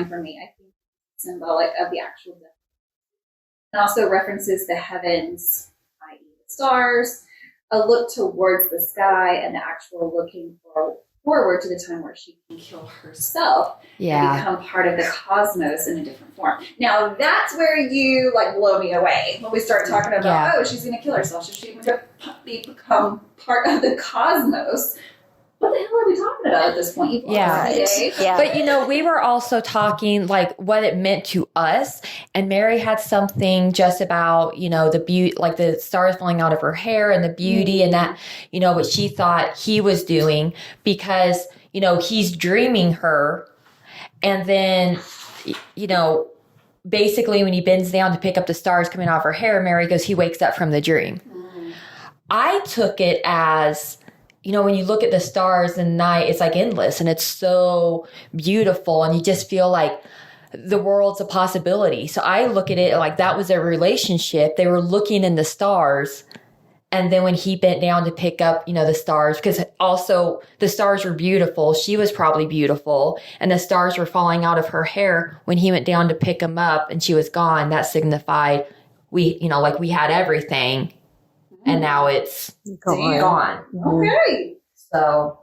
for me. I think it's symbolic of the actual death. And also references the heavens, i.e., the stars, a look towards the sky, and the actual looking forward to the time where she can kill herself and become part of the cosmos in a different form. Now that's where you like blow me away when we start talking about oh, she's going to kill herself. She's going to become part of the cosmos. What the hell are we talking about at this point? You've lost me, Dave. Yeah. But, you know, we were also talking like what it meant to us. And Mary had something just about, you know, the beauty, like the stars falling out of her hair and the beauty and that, you know, what she thought he was doing because, you know, he's dreaming her. And then, you know, basically when he bends down to pick up the stars coming off her hair, Mary goes, he wakes up from the dream. I took it as, you know, when you look at the stars in the night, it's like endless and it's so beautiful and you just feel like the world's a possibility. So I look at it like that was their relationship. They were looking in the stars. And then when he bent down to pick up, you know, the stars, because also the stars were beautiful. She was probably beautiful. And the stars were falling out of her hair when he went down to pick them up and she was gone. That signified we, you know, like we had everything. And now it's gone. Okay. So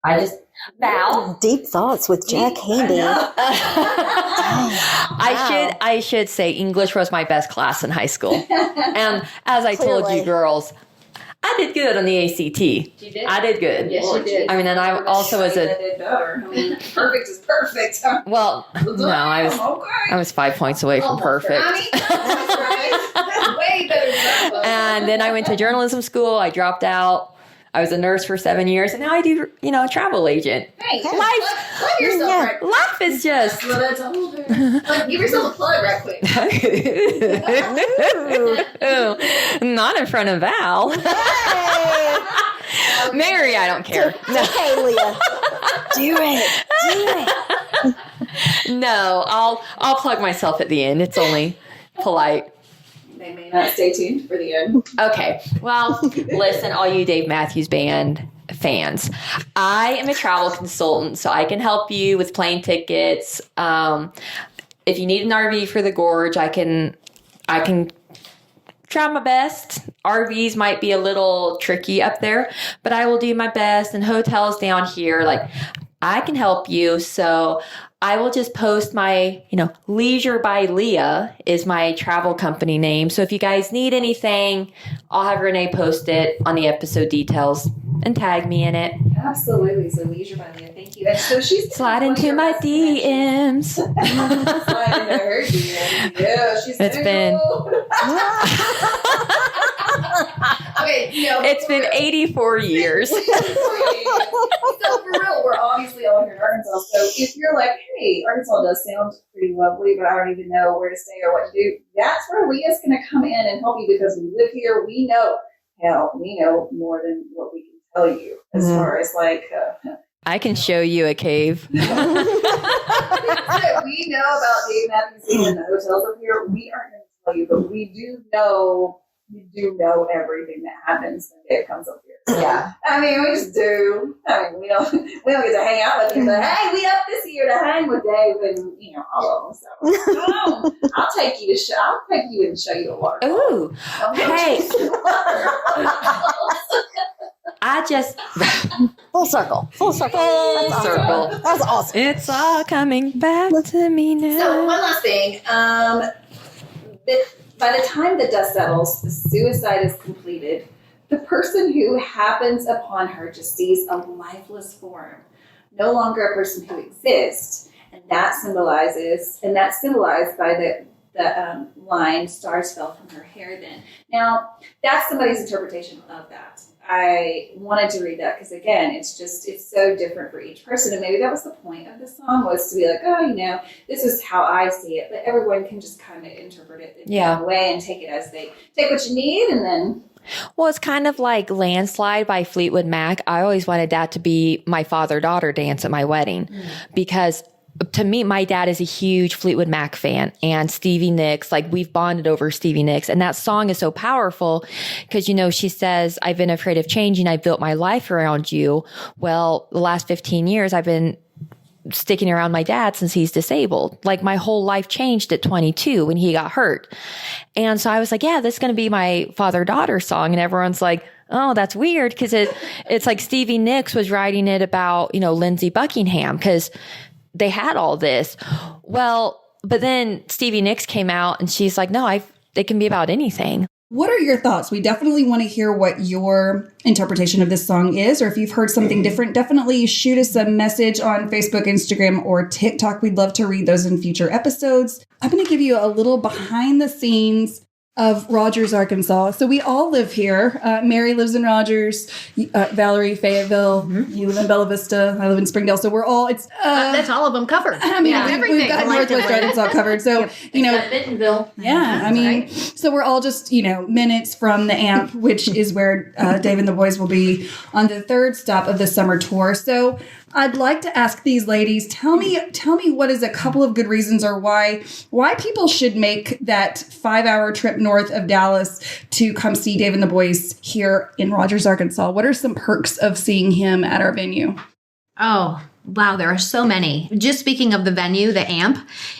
I just Val. Deep thoughts with Jack Handy. I should say English was my best class in high school. And as I told you girls, I did good on the ACT. You did? I did good. Yes, you did. I mean, and I also was I did better. I mean, perfect is perfect. well, no, I was 5 points away from perfect. I mean, that's right. Way better than that was. And then I went to journalism school. I dropped out. I was a nurse for 7 years, and now I do, you know, travel agent. Hey, Life yourself right. Life is just. That's what I told her. Like, give yourself a plug right quick. Not in front of Val. Mary, I don't care. Okay, Leah. Do it. No, I'll plug myself at the end. It's only polite. They may not stay tuned for the end. Okay. Well, listen, all you Dave Matthews Band fans. I am a travel consultant, so I can help you with plane tickets. If you need an RV for the gorge, I can try my best. RVs might be a little tricky up there, but I will do my best. And hotels down here, like I can help you. So I will just post my, Leisure by Leah is my travel company name. So if you guys need anything, I'll have Renae post it on the episode details and tag me in it. Absolutely. So Leisure by Leah, thank you. And so she's Slide into my DMs. Slide into her DMs. Yeah, she's It's been. Okay, It's been 84 years. So for real, we're obviously all here in Arkansas. So if you're like, hey, Arkansas does sound pretty lovely, but I don't even know where to stay or what to do, that's where Leah's going to come in and help you because we live here. We know more than what we can tell you as far as I can show you a cave. we know about Dave Matthews and the hotels up here. We aren't going to tell you, but we do know everything that happens when Dave comes up here. So, Yeah. I mean, we just do. I mean, we don't get to hang out with him, but hey, we up this year to hang with Dave and all of them. So I'll take you and show you the water. Ooh. Hey. I just Full circle. That's awesome. That's awesome. It's all coming back to me now. So one last thing. By the time the dust settles, the suicide is completed. The person who happens upon her just sees a lifeless form, no longer a person who exists, and that's symbolized by the line "stars fell from her hair." Then, now that's somebody's interpretation of that. I wanted to read that because again, it's so different for each person, and maybe that was the point of the song, was to be like, this is how I see it, but everyone can just kind of interpret it in their own way and take it as they take what you need, and then. Well, it's kind of like Landslide by Fleetwood Mac. I always wanted that to be my father-daughter dance at my wedding because to me, my dad is a huge Fleetwood Mac fan and Stevie Nicks, we've bonded over Stevie Nicks. And that song is so powerful because, she says, I've been afraid of changing. I built my life around you. Well, the last 15 years, I've been sticking around my dad since he's disabled. My whole life changed at 22 when he got hurt. And so I was like, yeah, this is going to be my father-daughter song. And everyone's like, oh, that's weird. Cause it's like Stevie Nicks was writing it about, Lindsey Buckingham because they had all this. Well, but then Stevie Nicks came out and she's like, no, it can be about anything. What are your thoughts? We definitely want to hear what your interpretation of this song is, or if you've heard something different, definitely shoot us a message on Facebook, Instagram, or TikTok. We'd love to read those in future episodes. I'm going to give you a little behind the scenes of Rogers, Arkansas. So we all live here. Mary lives in Rogers, Valerie, Fayetteville, you live in Bella Vista, I live in Springdale. So we're all, that's all of them covered. I mean, we've got Northwest Arkansas covered. So, Bentonville. Yeah, I mean, so we're all just, minutes from the AMP, which is where Dave and the boys will be on the third stop of the summer tour. So I'd like to ask these ladies, tell me what is a couple of good reasons or why people should make that 5-hour trip north of Dallas to come see Dave and the boys here in Rogers, Arkansas. What are some perks of seeing him at our venue? Oh, wow, there are so many. Just speaking of the venue, the AMP,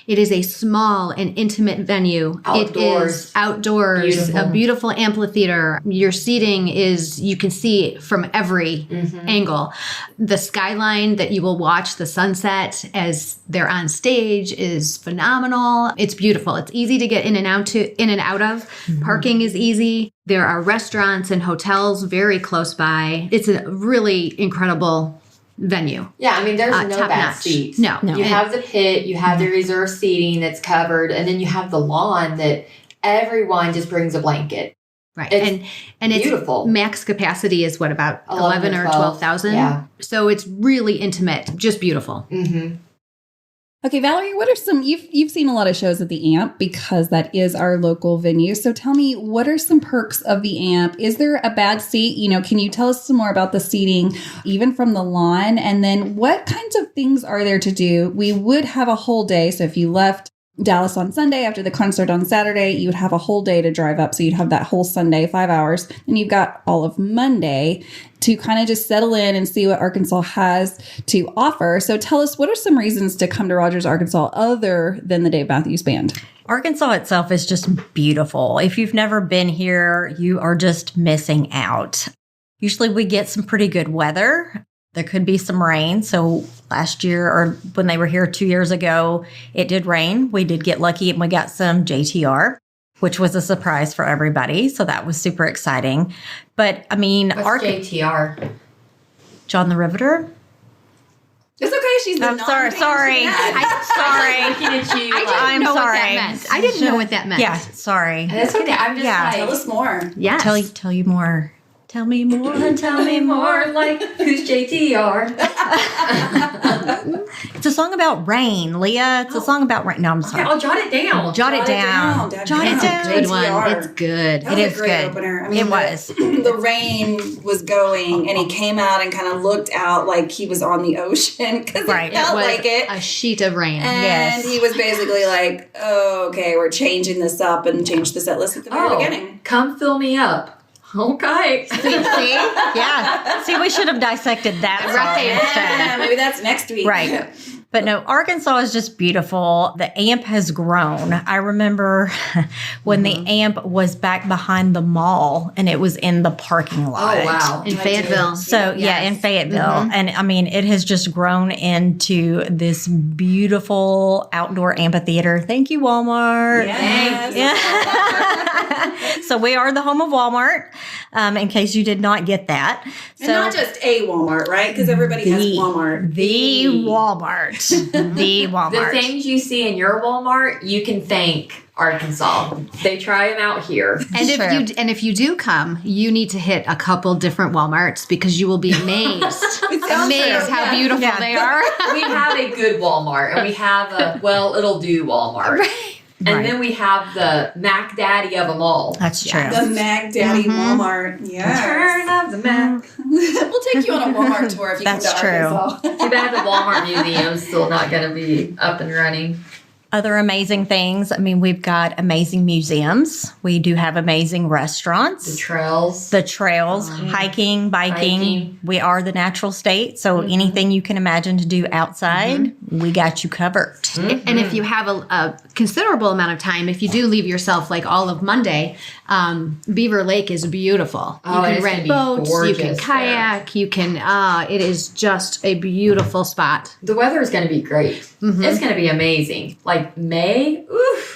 it is a small and intimate venue. Outdoors. It is outdoors, Beautiful. a beautiful amphitheater. Your seating you can see from every angle. The skyline that you will watch the sunset as they're on stage is phenomenal. It's beautiful. It's easy to get in and out of. Parking is easy. There are restaurants and hotels very close by. It's a really incredible venue. Yeah, I mean, there's no top bad notch. seats. No. You have the pit, you have the reserved seating that's covered, and then you have the lawn that everyone just brings a blanket. Right. It's and it's beautiful. Max capacity is what, about 11 or 12,000? Yeah. So it's really intimate, just beautiful. Mm-hmm. Okay, Valerie, what are some, you've seen a lot of shows at the AMP because that is our local venue. So tell me, what are some perks of the AMP? Is there a bad seat? Can you tell us some more about the seating, even from the lawn? And then what kinds of things are there to do? We would have a whole day. So if you left Dallas on Sunday after the concert on Saturday, you would have a whole day to drive up. So you'd have that whole Sunday, 5 hours. And you've got all of Monday to kind of just settle in and see what Arkansas has to offer. So tell us, what are some reasons to come to Rogers, Arkansas other than the Dave Matthews Band? Arkansas itself is just beautiful. If you've never been here, you are just missing out. Usually we get some pretty good weather. There could be some rain. So last year, or when they were here 2 years ago, it did rain. We did get lucky and we got some JTR, which was a surprise for everybody. So that was super exciting. But I mean, What's JTR? John the Riveter. It's okay. She's the I'm sorry. Sorry. Looking at you. I didn't know what sorry. that meant. I didn't know what that meant. Yeah, sorry. That's okay. I'm just Yeah. like, Tell us more. Yes. Tell you more. Tell me more. tell me more, like, who's JTR? It's a song about rain, Leah. It's a song about rain. No, I'm Okay, sorry. I'll jot it down. Jot it down. Jot it It's down. a good one. JTR. It's good. That was It a is great good. opener. I mean, It was. The rain was going, and he came out and kind of looked out like he was on the ocean because Right. it felt was like it. a sheet of rain. And Yes. he was basically like, oh, okay, we're changing this up and changed the set list at the very beginning. Come fill me up. Okay. See? Yeah. See, we should have dissected that song Yeah, instead. maybe that's next week. Right. But no, Arkansas is just beautiful. The amp has grown. I remember when the amp was back behind the mall and it was in the parking lot. Oh, wow. In Fayetteville. So, yeah, in Fayetteville. And I mean, it has just grown into this beautiful outdoor amphitheater. Thank you, Walmart. Yes. Yeah. So, we are the home of Walmart, in case you did not get that. And not just a Walmart, right? Because everybody has Walmart. The Walmart. The Walmart. The things you see in your Walmart, you can thank Arkansas. They try them out here. And Sure. if you do come, you need to hit a couple different Walmarts because you will be amazed. Amazed how beautiful Yeah. they are. We have a good Walmart, and we have a, well, it'll do Walmart. And Right. then we have the Mac Daddy of them all. That's true. The Mag Daddy Walmart. Yeah. Turn of the Mac. We'll take you on a Walmart tour if you That's come to true. Arkansas. Too bad the Walmart Museum's still not going to be up and running. Other amazing things. I mean, we've got amazing museums. We do have amazing restaurants. The trails. The trails, hiking, biking. Hiking. We are the natural state. So anything you can imagine to do outside, we got you covered. And if you have a considerable amount of time, if you do leave yourself like all of Monday, Beaver Lake is beautiful. Oh, You it's can rent gonna be boats, you can gorgeous kayak, you can, it is just a beautiful spot. The weather is going to be great. It's going to be amazing. Like May, oof.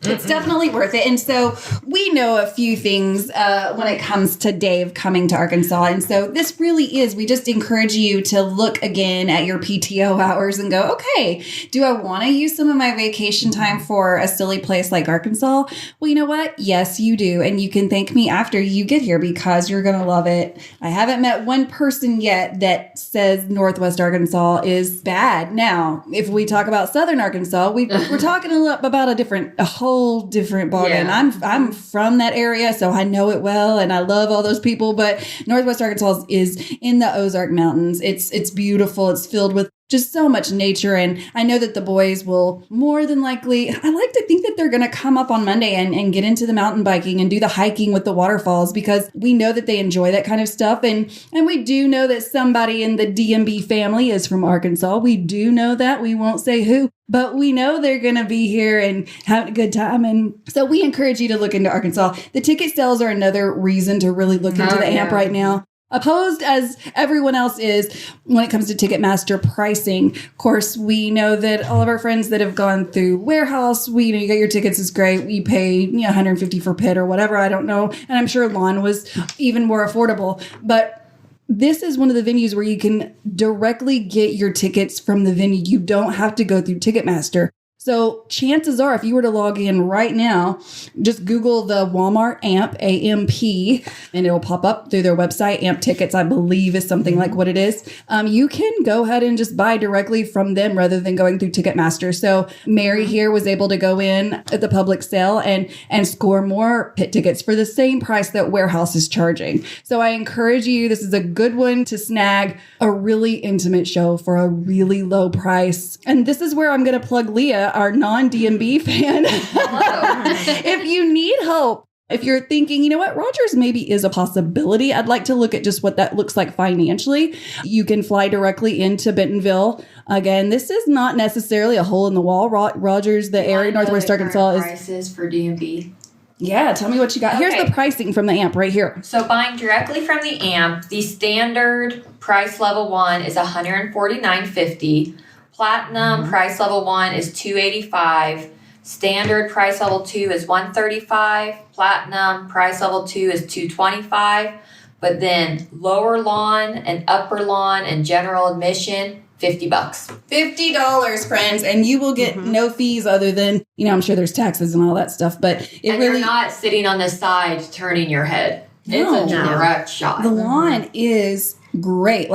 It's definitely worth it. And so we know a few things when it comes to Dave coming to Arkansas. And so this really is, we just encourage you to look again at your PTO hours and go, okay, do I want to use some of my vacation time for a silly place like Arkansas? Well, you know what? Yes, you do. And you can thank me after you get here because you're going to love it. I haven't met one person yet that says Northwest Arkansas is bad. Now, if we talk about Southern Arkansas, we're talking about a whole different ballgame. Yeah. I'm from that area, so I know it well, and I love all those people. But Northwest Arkansas is in the Ozark Mountains. It's beautiful. It's filled with just so much nature, and I know that the boys will more than likely, I like to think that they're going to come up on Monday and get into the mountain biking and do the hiking with the waterfalls because we know that they enjoy that kind of stuff, and we do know that somebody in the DMB family is from Arkansas. We do know that. We won't say who, but we know they're going to be here and having a good time, and so we encourage you to look into Arkansas. The ticket sales are another reason to really look into the AMP right now. Opposed as everyone else is when it comes to Ticketmaster pricing. Of course, we know that all of our friends that have gone through Warehouse, you got your tickets is great. We pay $150 for pit or whatever. I don't know. And I'm sure Lawn was even more affordable. But this is one of the venues where you can directly get your tickets from the venue. You don't have to go through Ticketmaster. So chances are, if you were to log in right now, just Google the Walmart AMP, AMP, and it'll pop up through their website. AMP tickets, I believe, is something like what it is. You can go ahead and just buy directly from them rather than going through Ticketmaster. So Mary here was able to go in at the public sale and score more pit tickets for the same price that Warehouse is charging. So I encourage you, this is a good one to snag a really intimate show for a really low price. And this is where I'm going to plug Leah, our non-DMB fan. If you need help, if you're thinking, you know what, Rogers maybe is a possibility, I'd like to look at just what that looks like financially. You can fly directly into Bentonville. Again, this is not necessarily a hole in the wall. Rogers, the area, Northwest Arkansas is. Prices for DMV. Yeah, tell me what you got. Okay. Here's the pricing from the AMP right here. So buying directly from the AMP, the standard price level 1 is $149.50. Platinum price level 1 is $285. Standard price level 2 is $135. Platinum price level 2 is $225. But then lower lawn and upper lawn and general admission, $50. $50, friends, and you will get no fees other than, I'm sure there's taxes and all that stuff, but you're not sitting on the side turning your head. It's a direct shot. The lawn is great.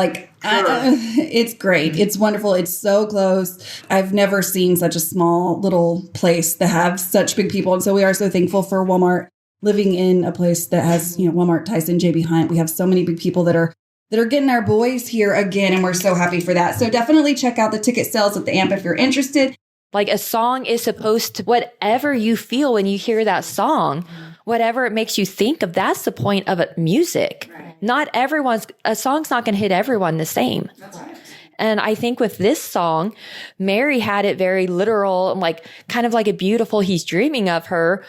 It's great. It's wonderful. It's so close. I've never seen such a small little place that have such big people. And so we are so thankful for Walmart living in a place that has, Walmart, Tyson, JB Hunt. We have so many big people that are getting our boys here again. And we're so happy for that. So definitely check out the ticket sales at the AMP if you're interested. Like a song is supposed to, whatever you feel when you hear that song, whatever it makes you think of, that's the point of music. Right. Not a song's not going to hit everyone the same. That's right. And I think with this song, Mary had it very literal, like kind of like a beautiful, he's dreaming of her.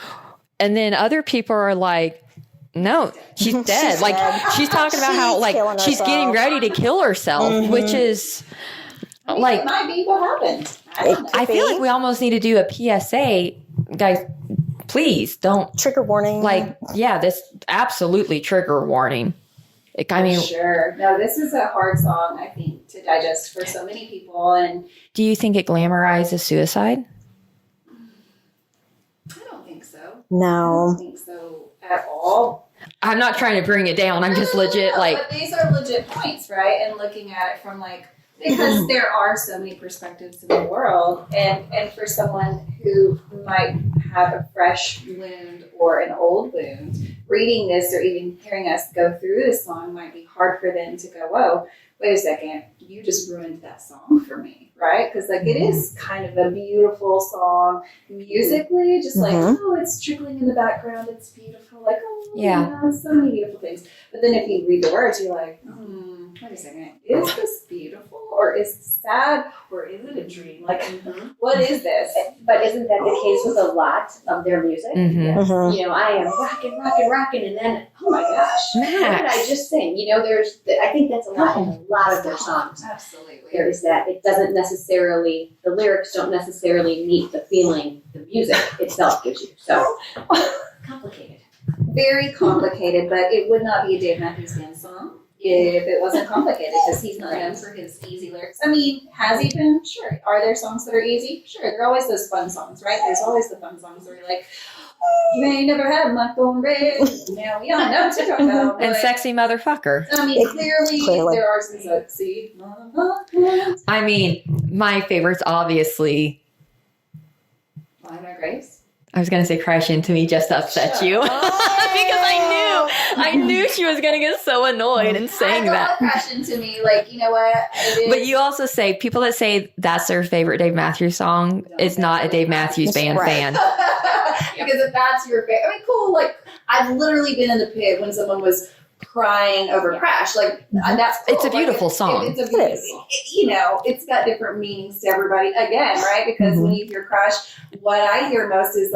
And then other people are like, no, she's dead. She's talking about how she's getting ready to kill herself, which is it might be what happened. I feel like we almost need to do a PSA, guys. Please don't. Trigger warning. This absolutely trigger warning. Sure. No, this is a hard song, I think, to digest for so many people. And do you think it glamorizes suicide? I don't think so. No. I don't think so at all. I'm not trying to bring it down. I'm just legit But these are legit points, right? And looking at it from because there are so many perspectives in the world, and for someone who might have a fresh wound or an old wound, reading this or even hearing us go through this song might be hard for them to go, whoa, wait a second, you just ruined that song for me, right? Because it is kind of a beautiful song musically, just it's trickling in the background, it's beautiful, so many beautiful things. But then if you read the words, you're like, wait a second, is this beautiful or is it sad or is it a dream? What is this? But isn't that the case with a lot of their music? I am rocking, and then, oh my gosh, what did I just sing? I think that's a lot in a lot of their songs. Absolutely. There is that. It doesn't necessarily, the lyrics don't necessarily meet the feeling the music itself gives you. So, complicated. Very complicated, but it would not be a Dave Matthews Band song if it wasn't complicated, because he's not known for his easy lyrics. I mean, has he been? Sure. Are there songs that are easy? Sure. There are always those fun songs, right? There's always the fun songs where you're like, you may never have my phone red. Now we all know what you're talking about. And sexy motherfucker. I mean, clearly there are some sexy motherfuckers. I mean, my favorites, obviously. Line of Grace. I was going to say crash into me just to upset you. Because I knew she was going to get so annoyed and saying that. Crash into me, you know what? But you also say, people that say that's their favorite Dave Matthews song is not a Dave Matthews Band fan. Because if that's your favorite, cool. I've literally been in the pit when someone was crying over Crash. That's cool. It's a beautiful song. It's a beautiful, it's got different meanings to everybody again, right? Because when you hear Crash, what I hear most is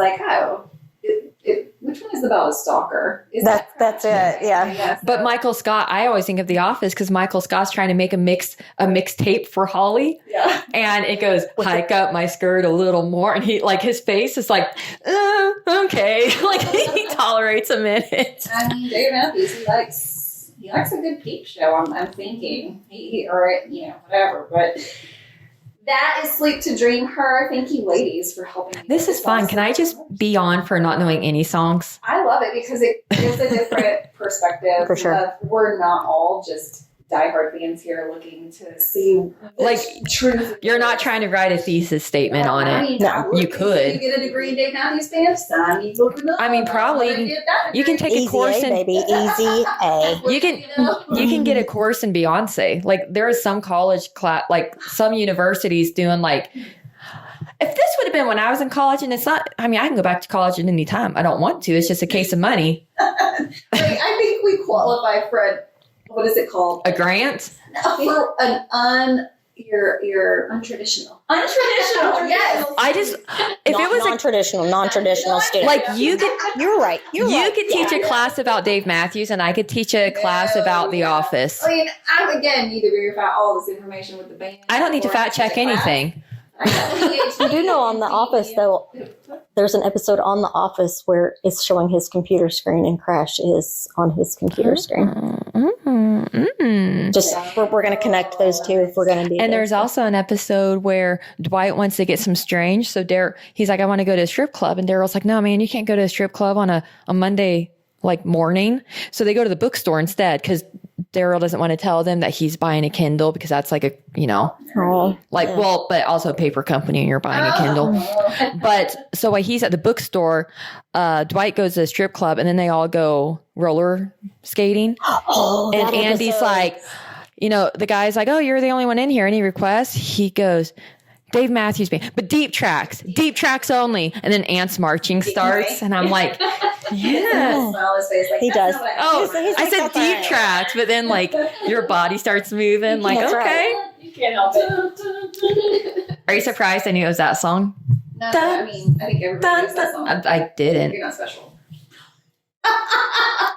which one is about a stalker? That's it. Yeah. But Michael Scott, I always think of The Office because Michael Scott's trying to make a mixtape for Holly. Yeah. And it goes, hike up my skirt a little more. And he, his face is like, okay. He tolerates a minute. I mean, Dave Matthews, he likes a good peep show, I'm thinking. Whatever. But that is Sleep to Dream Her. Thank you, ladies, for helping me. This is fun. Can I just be on for not knowing any songs? I love it because it gives a different perspective. For sure. We're not all just diehard fans here looking to see truth. You're not trying to write a thesis statement on it. No, you could. You get a degree in Dave Matthews Band, probably you can take a course in baby, easy A. You can get a course in Beyonce. There is some college class, some universities doing if this would have been when I was in college, and it's not, I can go back to college at any time. I don't want to. It's just a case of money. I think we qualify for what is it called? A grant? For you're untraditional. Untraditional, yes. If it was non-traditional student. You're right. You could teach a class about Dave Matthews, and I could teach a class about The Office. I need to verify all this information with the band. I don't need to fact check anything. You do know on The Office, though, there's an episode on The Office where it's showing his computer screen and Crash is on his computer screen. Just we're going to connect those two if we're going to do. And this. there's also an episode where Dwight wants to get some strange. So he's like, I want to go to a strip club. And Daryl's like, no, man, you can't go to a strip club on a Monday like morning. So they go to the bookstore instead because Daryl doesn't want to tell them that he's buying a Kindle because that's like but also a paper company and you're buying a Kindle. But so while he's at the bookstore, Dwight goes to the strip club and then they all go roller skating. And Andy's like, the guy's like, oh, you're the only one in here. Any requests? He goes, Dave Matthews Band, but deep tracks only. And then Ant's marching starts. And I'm like, yeah. He does. I said deep tracks, but then like your body starts moving. Like, That's okay. right. You can't help it. Are you surprised I knew it was that song? No, I mean, I think everybody knows that song. I didn't. You're not special.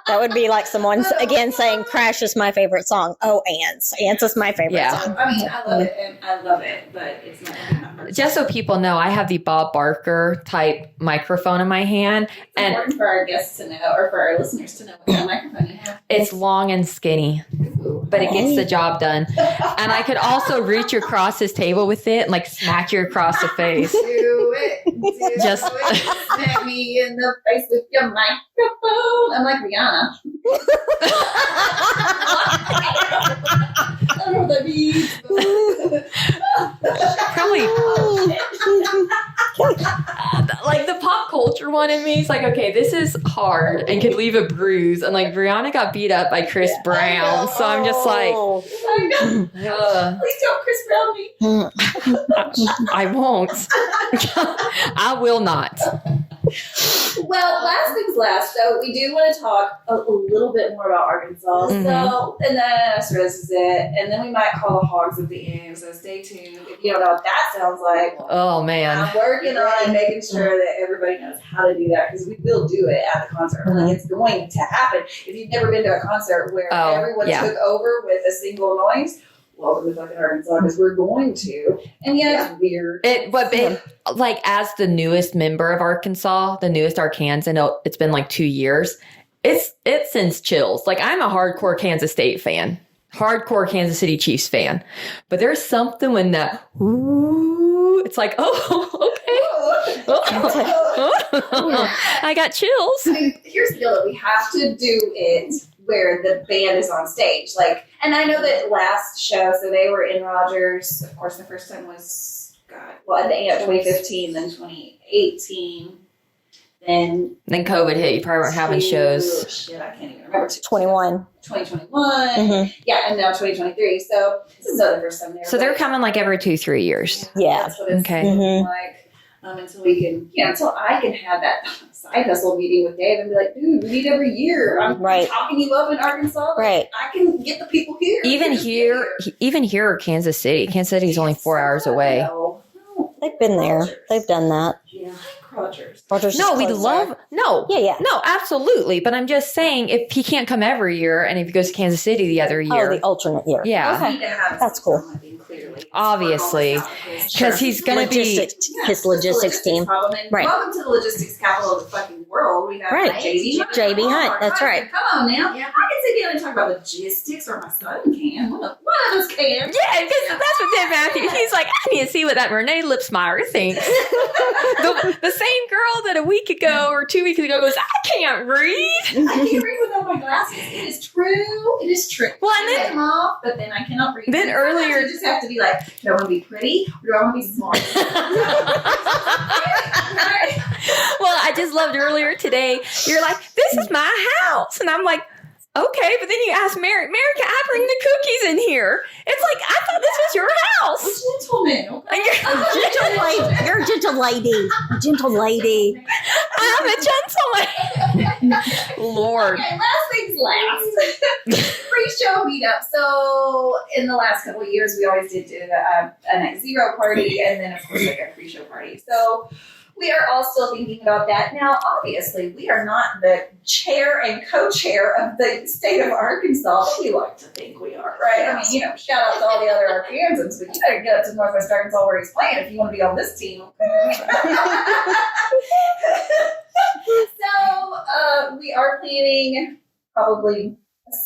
That would be like someone again saying Crash is my favorite song. Oh, Ants is my favorite song. I mean, I love it, but it's not my Just so people know, I have the Bob Barker type microphone in my hand. It's important for our guests to know, or for our listeners to know what kind of microphone you have. It's long and skinny, but it gets the job done. And I could also reach across this table with it and like smack you across the face. Do it. Just smack me in the face with your microphone. I'm like Rihanna. I don't know what that means. Probably like the pop culture one in me is like, okay, this is hard and could leave a bruise. And like Brianna got beat up by Chris Brown, so I'm just like, I know. Please don't Chris Brown me. I won't. I will not. Well, last things last. So we do want to talk a little bit more about Arkansas. So, and then this is it. And then we might call the hogs at the end. So stay tuned. If you don't know what that sounds like, oh man, I'm working on making sure that everybody knows how to do that because we will do it at the concert. Like it's going to happen. If you've never been to a concert where everyone took over with a single noise, welcome to fucking Arkansas because we're going to. And it's weird. Like as the newest member of Arkansas, the newest Arkansan, it's been like 2 years. It sends chills. Like I'm a hardcore Kansas State fan, hardcore Kansas City Chiefs fan, but there's something when that it's like, oh, okay. I got chills. I mean, here's the deal that we have to do it where the band is on stage. Like, and I know that last show, so they were in Rogers. Of course, the first time was, at the end of 2015, then 2018. Then COVID hit. You probably weren't having shows. Shit, I can't even remember. 2021. Yeah, and now 2023. So this is the first time there. So they're coming like every 2-3 years. Yeah. That's what it's like. Until we can, until I can have that side hustle meeting with Dave and be like, dude, we meet every year. I'm talking you up in Arkansas. Like, I can get the people here. Even here, Kansas City. Kansas City is only 4 hours away. No. They've been there. They've done that. Yeah. Rogers. No, we love, no. Yeah. No, absolutely. But I'm just saying, if he can't come every year and if he goes to Kansas City the other year. Oh, the alternate year. Yeah. Okay. That's cool. Obviously. Because he's going to be. His logistics team. Right. Welcome to the logistics capital of the fucking world. We have JB Hunt. That's right. Come on now. Yeah. I can sit down and talk about logistics, or my son can. One of us can. Yeah, because that's what Dave Matthews. He's like, I need to see what that Renae Lipsmeyer thinks. the same girl that a week ago or 2 weeks ago goes, I can't read. I can't read without my glasses. It is true. It is true. Well, and then I get them off, but then I cannot read. Then earlier, you just have to be like, do I want to be pretty or do I want to be smart? Well, I just loved earlier today. You're like, this is my house, and I'm like, okay, but then you ask Mary, can I bring the cookies in here? It's like, I thought this was your house. Gentleman. You're a gentle lady. Gentle lady. I'm a gentleman. Lord. Okay, last things last. Pre-show meetup. So in the last couple of years, we always did a Night Zero party and then, of course, like a pre-show party. So we are all still thinking about that. Now, obviously, we are not the chair and co-chair of the state of Arkansas, but we like to think we are, right? I mean, shout out to all the other Arkansans, but you gotta get up to Northwest Arkansas where he's playing if you want to be on this team. So, we are planning probably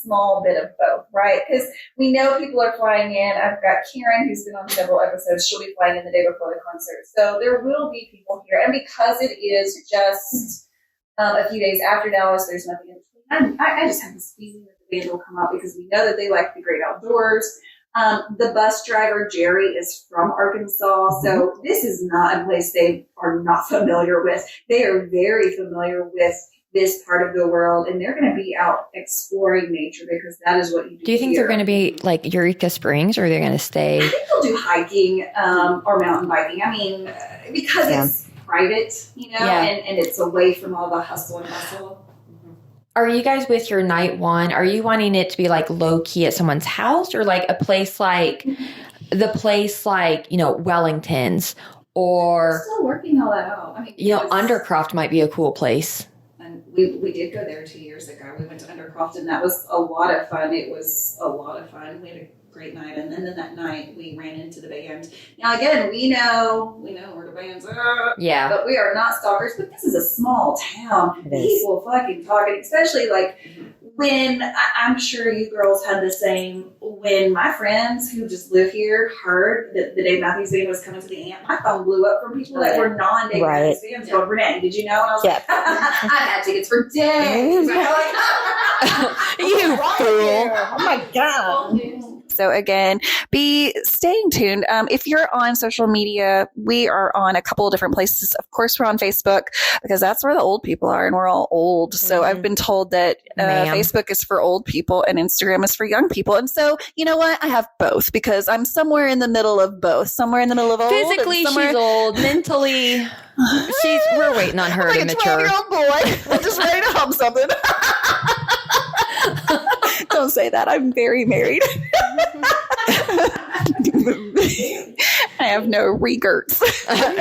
small bit of both, right? Because we know people are flying in. I've got Karen, who's been on several episodes. She'll be flying in the day before the concert. So there will be people here. And because it is just a few days after Dallas, there's nothing in between. I just have this feeling that the band will come out because we know that they like the great outdoors. The bus driver, Jerry, is from Arkansas. So this is not a place they are not familiar with. They are very familiar with this part of the world, and they're going to be out exploring nature because that is what you do. Do you think they're going to be like Eureka Springs, or are they going to stay? I think they'll do hiking or mountain biking. I mean, because it's private, and it's away from all the hustle and bustle. Are you guys with your night one? Are you wanting it to be like low key at someone's house, or like a place like the place like, Wellington's, or We're still working all that out. I mean, Undercroft might be a cool place. And we did go there 2 years ago. We went to Undercroft, and that was a lot of fun. It was a lot of fun. We had a great night, and then that night we ran into the band. Now again, we know where the band's at. Yeah. But we are not stalkers. But this is a small town. People fucking talking, especially like when I'm sure you girls had the same. When my friends who just live here heard that the Dave Matthews Band was coming to the Amp, my phone blew up from people that were non-Dave Matthews fans. Going, Renae, did you know? And I was like, I had tickets for days. You fool! Oh my God. So again, be staying tuned. If you're on social media, we are on a couple of different places. Of course, we're on Facebook because that's where the old people are, and we're all old. So I've been told that Facebook is for old people and Instagram is for young people. And so, you know what? I have both because I'm somewhere in the middle of both. Somewhere in the middle of old. Physically, she's old. Mentally, we're waiting on her to mature. Like a 12-year-old boy. I'm just ready to hum something. Don't say that. I'm very married. I have no regrets.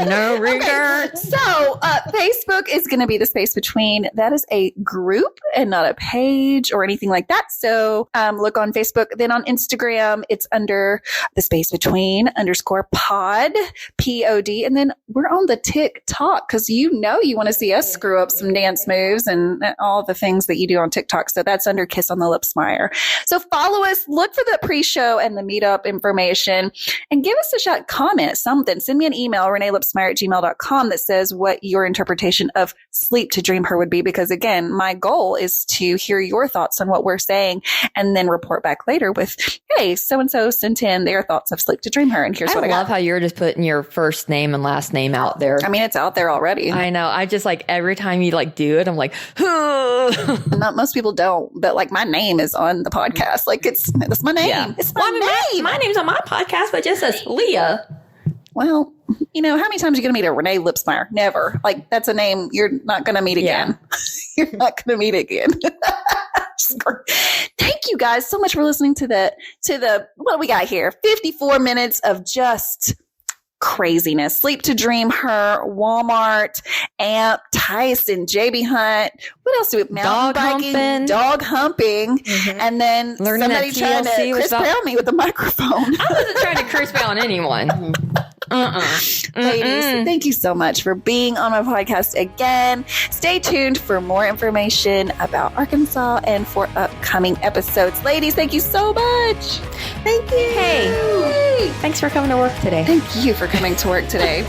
No regrets. Okay. So Facebook is going to be the space between. That is a group and not a page or anything like that. So look on Facebook. Then on Instagram, it's under the space between _pod, POD. And then we're on the TikTok because you want to see us screw up some dance moves and all the things that you do on TikTok. So that's under Kiss on the Lips Meyer. So follow us, look for the pre-show and the meetup information, and give us a shout. Comment something. Send me an email, renaelipsmeyer@gmail.com, that says what your interpretation of Sleep to Dream Her would be. Because again, my goal is to hear your thoughts on what we're saying and then report back later with, hey, so-and-so sent in their thoughts of Sleep to Dream Her. And here's what I got. I love how you're just putting your first name and last name out there. I mean, it's out there already. I know. I just like every time you like do it, I'm like, Not most people don't, but like my name is on the podcast. Like that's my name. Yeah. It's my name. My name's on my podcast, but just as Leah. Well, how many times are you going to meet a Renae Lipsmeyer? Never. Like, that's a name you're not going to meet again. You're not going to meet again. Thank you guys so much for listening to the, what do we got here? 54 minutes of just craziness. Sleep to Dream Her, Walmart, Amp, Tyson, JB Hunt. What else do we have? Dog humping. And then learning somebody trying to Chris Brown me with the microphone. I wasn't trying to Chris Brown anyone. Ladies, thank you so much for being on my podcast again. Stay tuned for more information about Arkansas and for upcoming episodes. Ladies, thank you so much. Thank you. Hey, thanks for coming to work today. Thank you for coming to work today.